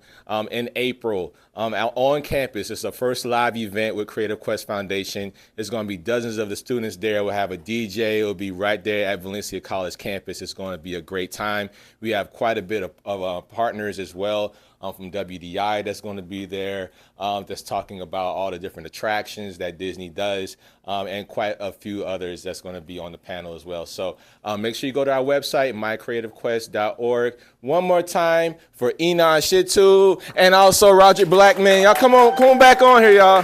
in April out on campus. It's the first live event with Creative Quest Foundation. There's going to be dozens of the students there. We'll have a DJ. It'll be right there at Valencia College campus. It's going to be a great time. We have quite a bit of partners as well from WDI that's going to be there, that's talking about all the different attractions that Disney does, and quite a few others that's going to be on the panel as well. So make sure you go to our website, mycreativequest.org. One more time for Enon Shitu and also Roger Blackman. Y'all come on back on here, y'all.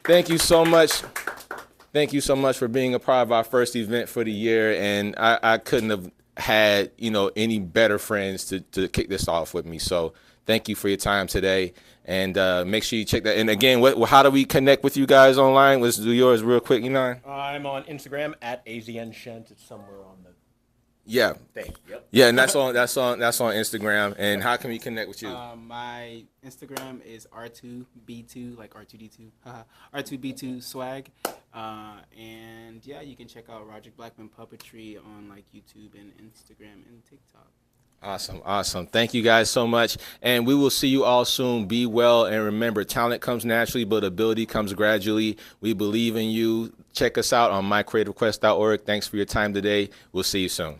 Thank you so much. Thank you so much for being a part of our first event for the year. And I couldn't have had, any better friends to kick this off with me. So thank you for your time today, and make sure you check that. And again, how do we connect with you guys online? Let's do yours real quick, Enon. I'm on Instagram at AZNShent. It's somewhere on the Yeah. thing. Yep. Yeah, and that's on Instagram. And how can we connect with you? My Instagram is R2B2, like R2D2, R2B2 swag. And yeah, you can check out Roger Blackman Puppetry on like YouTube and Instagram and TikTok. Awesome. Thank you guys so much. And we will see you all soon. Be well. And remember, talent comes naturally, but ability comes gradually. We believe in you. Check us out on mycreativequest.org. Thanks for your time today. We'll see you soon.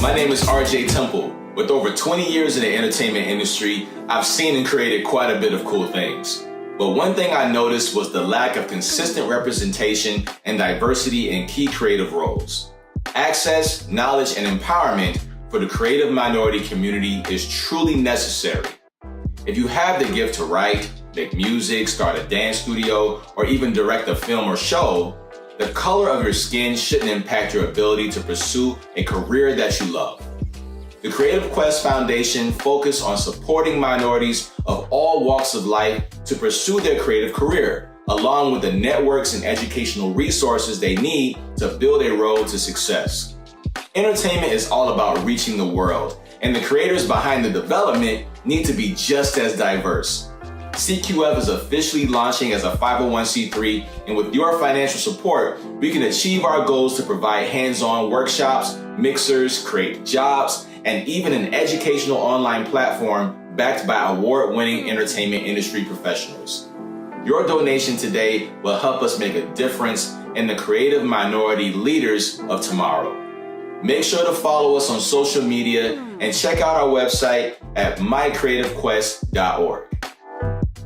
My name is RJ Temple. With over 20 years in the entertainment industry, I've seen and created quite a bit of cool things. But one thing I noticed was the lack of consistent representation and diversity in key creative roles. Access, knowledge, and empowerment for the creative minority community is truly necessary. If you have the gift to write, make music, start a dance studio, or even direct a film or show, the color of your skin shouldn't impact your ability to pursue a career that you love. The Creative Quest Foundation focuses on supporting minorities of all walks of life to pursue their creative career, along with the networks and educational resources they need to build a road to success. Entertainment is all about reaching the world, and the creators behind the development need to be just as diverse. CQF is officially launching as a 501c3, and with your financial support, we can achieve our goals to provide hands-on workshops, mixers, create jobs, and even an educational online platform backed by award-winning entertainment industry professionals. Your donation today will help us make a difference in the creative minority leaders of tomorrow. Make sure to follow us on social media and check out our website at mycreativequest.org.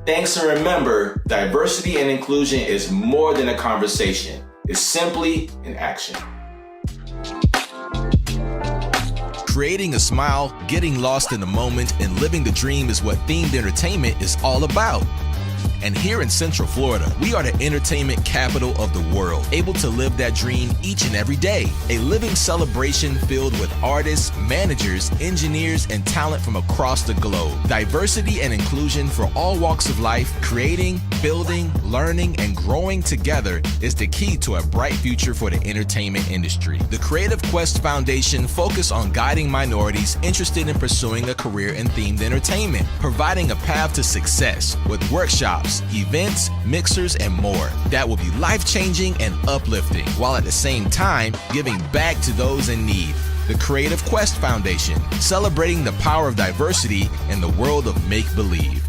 Thanks, and remember, diversity and inclusion is more than a conversation. It's simply an action. Creating a smile, getting lost in the moment, and living the dream is what themed entertainment is all about. And here in Central Florida, we are the entertainment capital of the world, able to live that dream each and every day. A living celebration filled with artists, managers, engineers, and talent from across the globe. Diversity and inclusion for all walks of life, creating, building, learning, and growing together is the key to a bright future for the entertainment industry. The Creative Quest Foundation focuses on guiding minorities interested in pursuing a career in themed entertainment, providing a path to success with workshops, events, mixers, and more that will be life-changing and uplifting, while at the same time giving back to those in need. The Creative Quest Foundation, celebrating the power of diversity in the world of make-believe.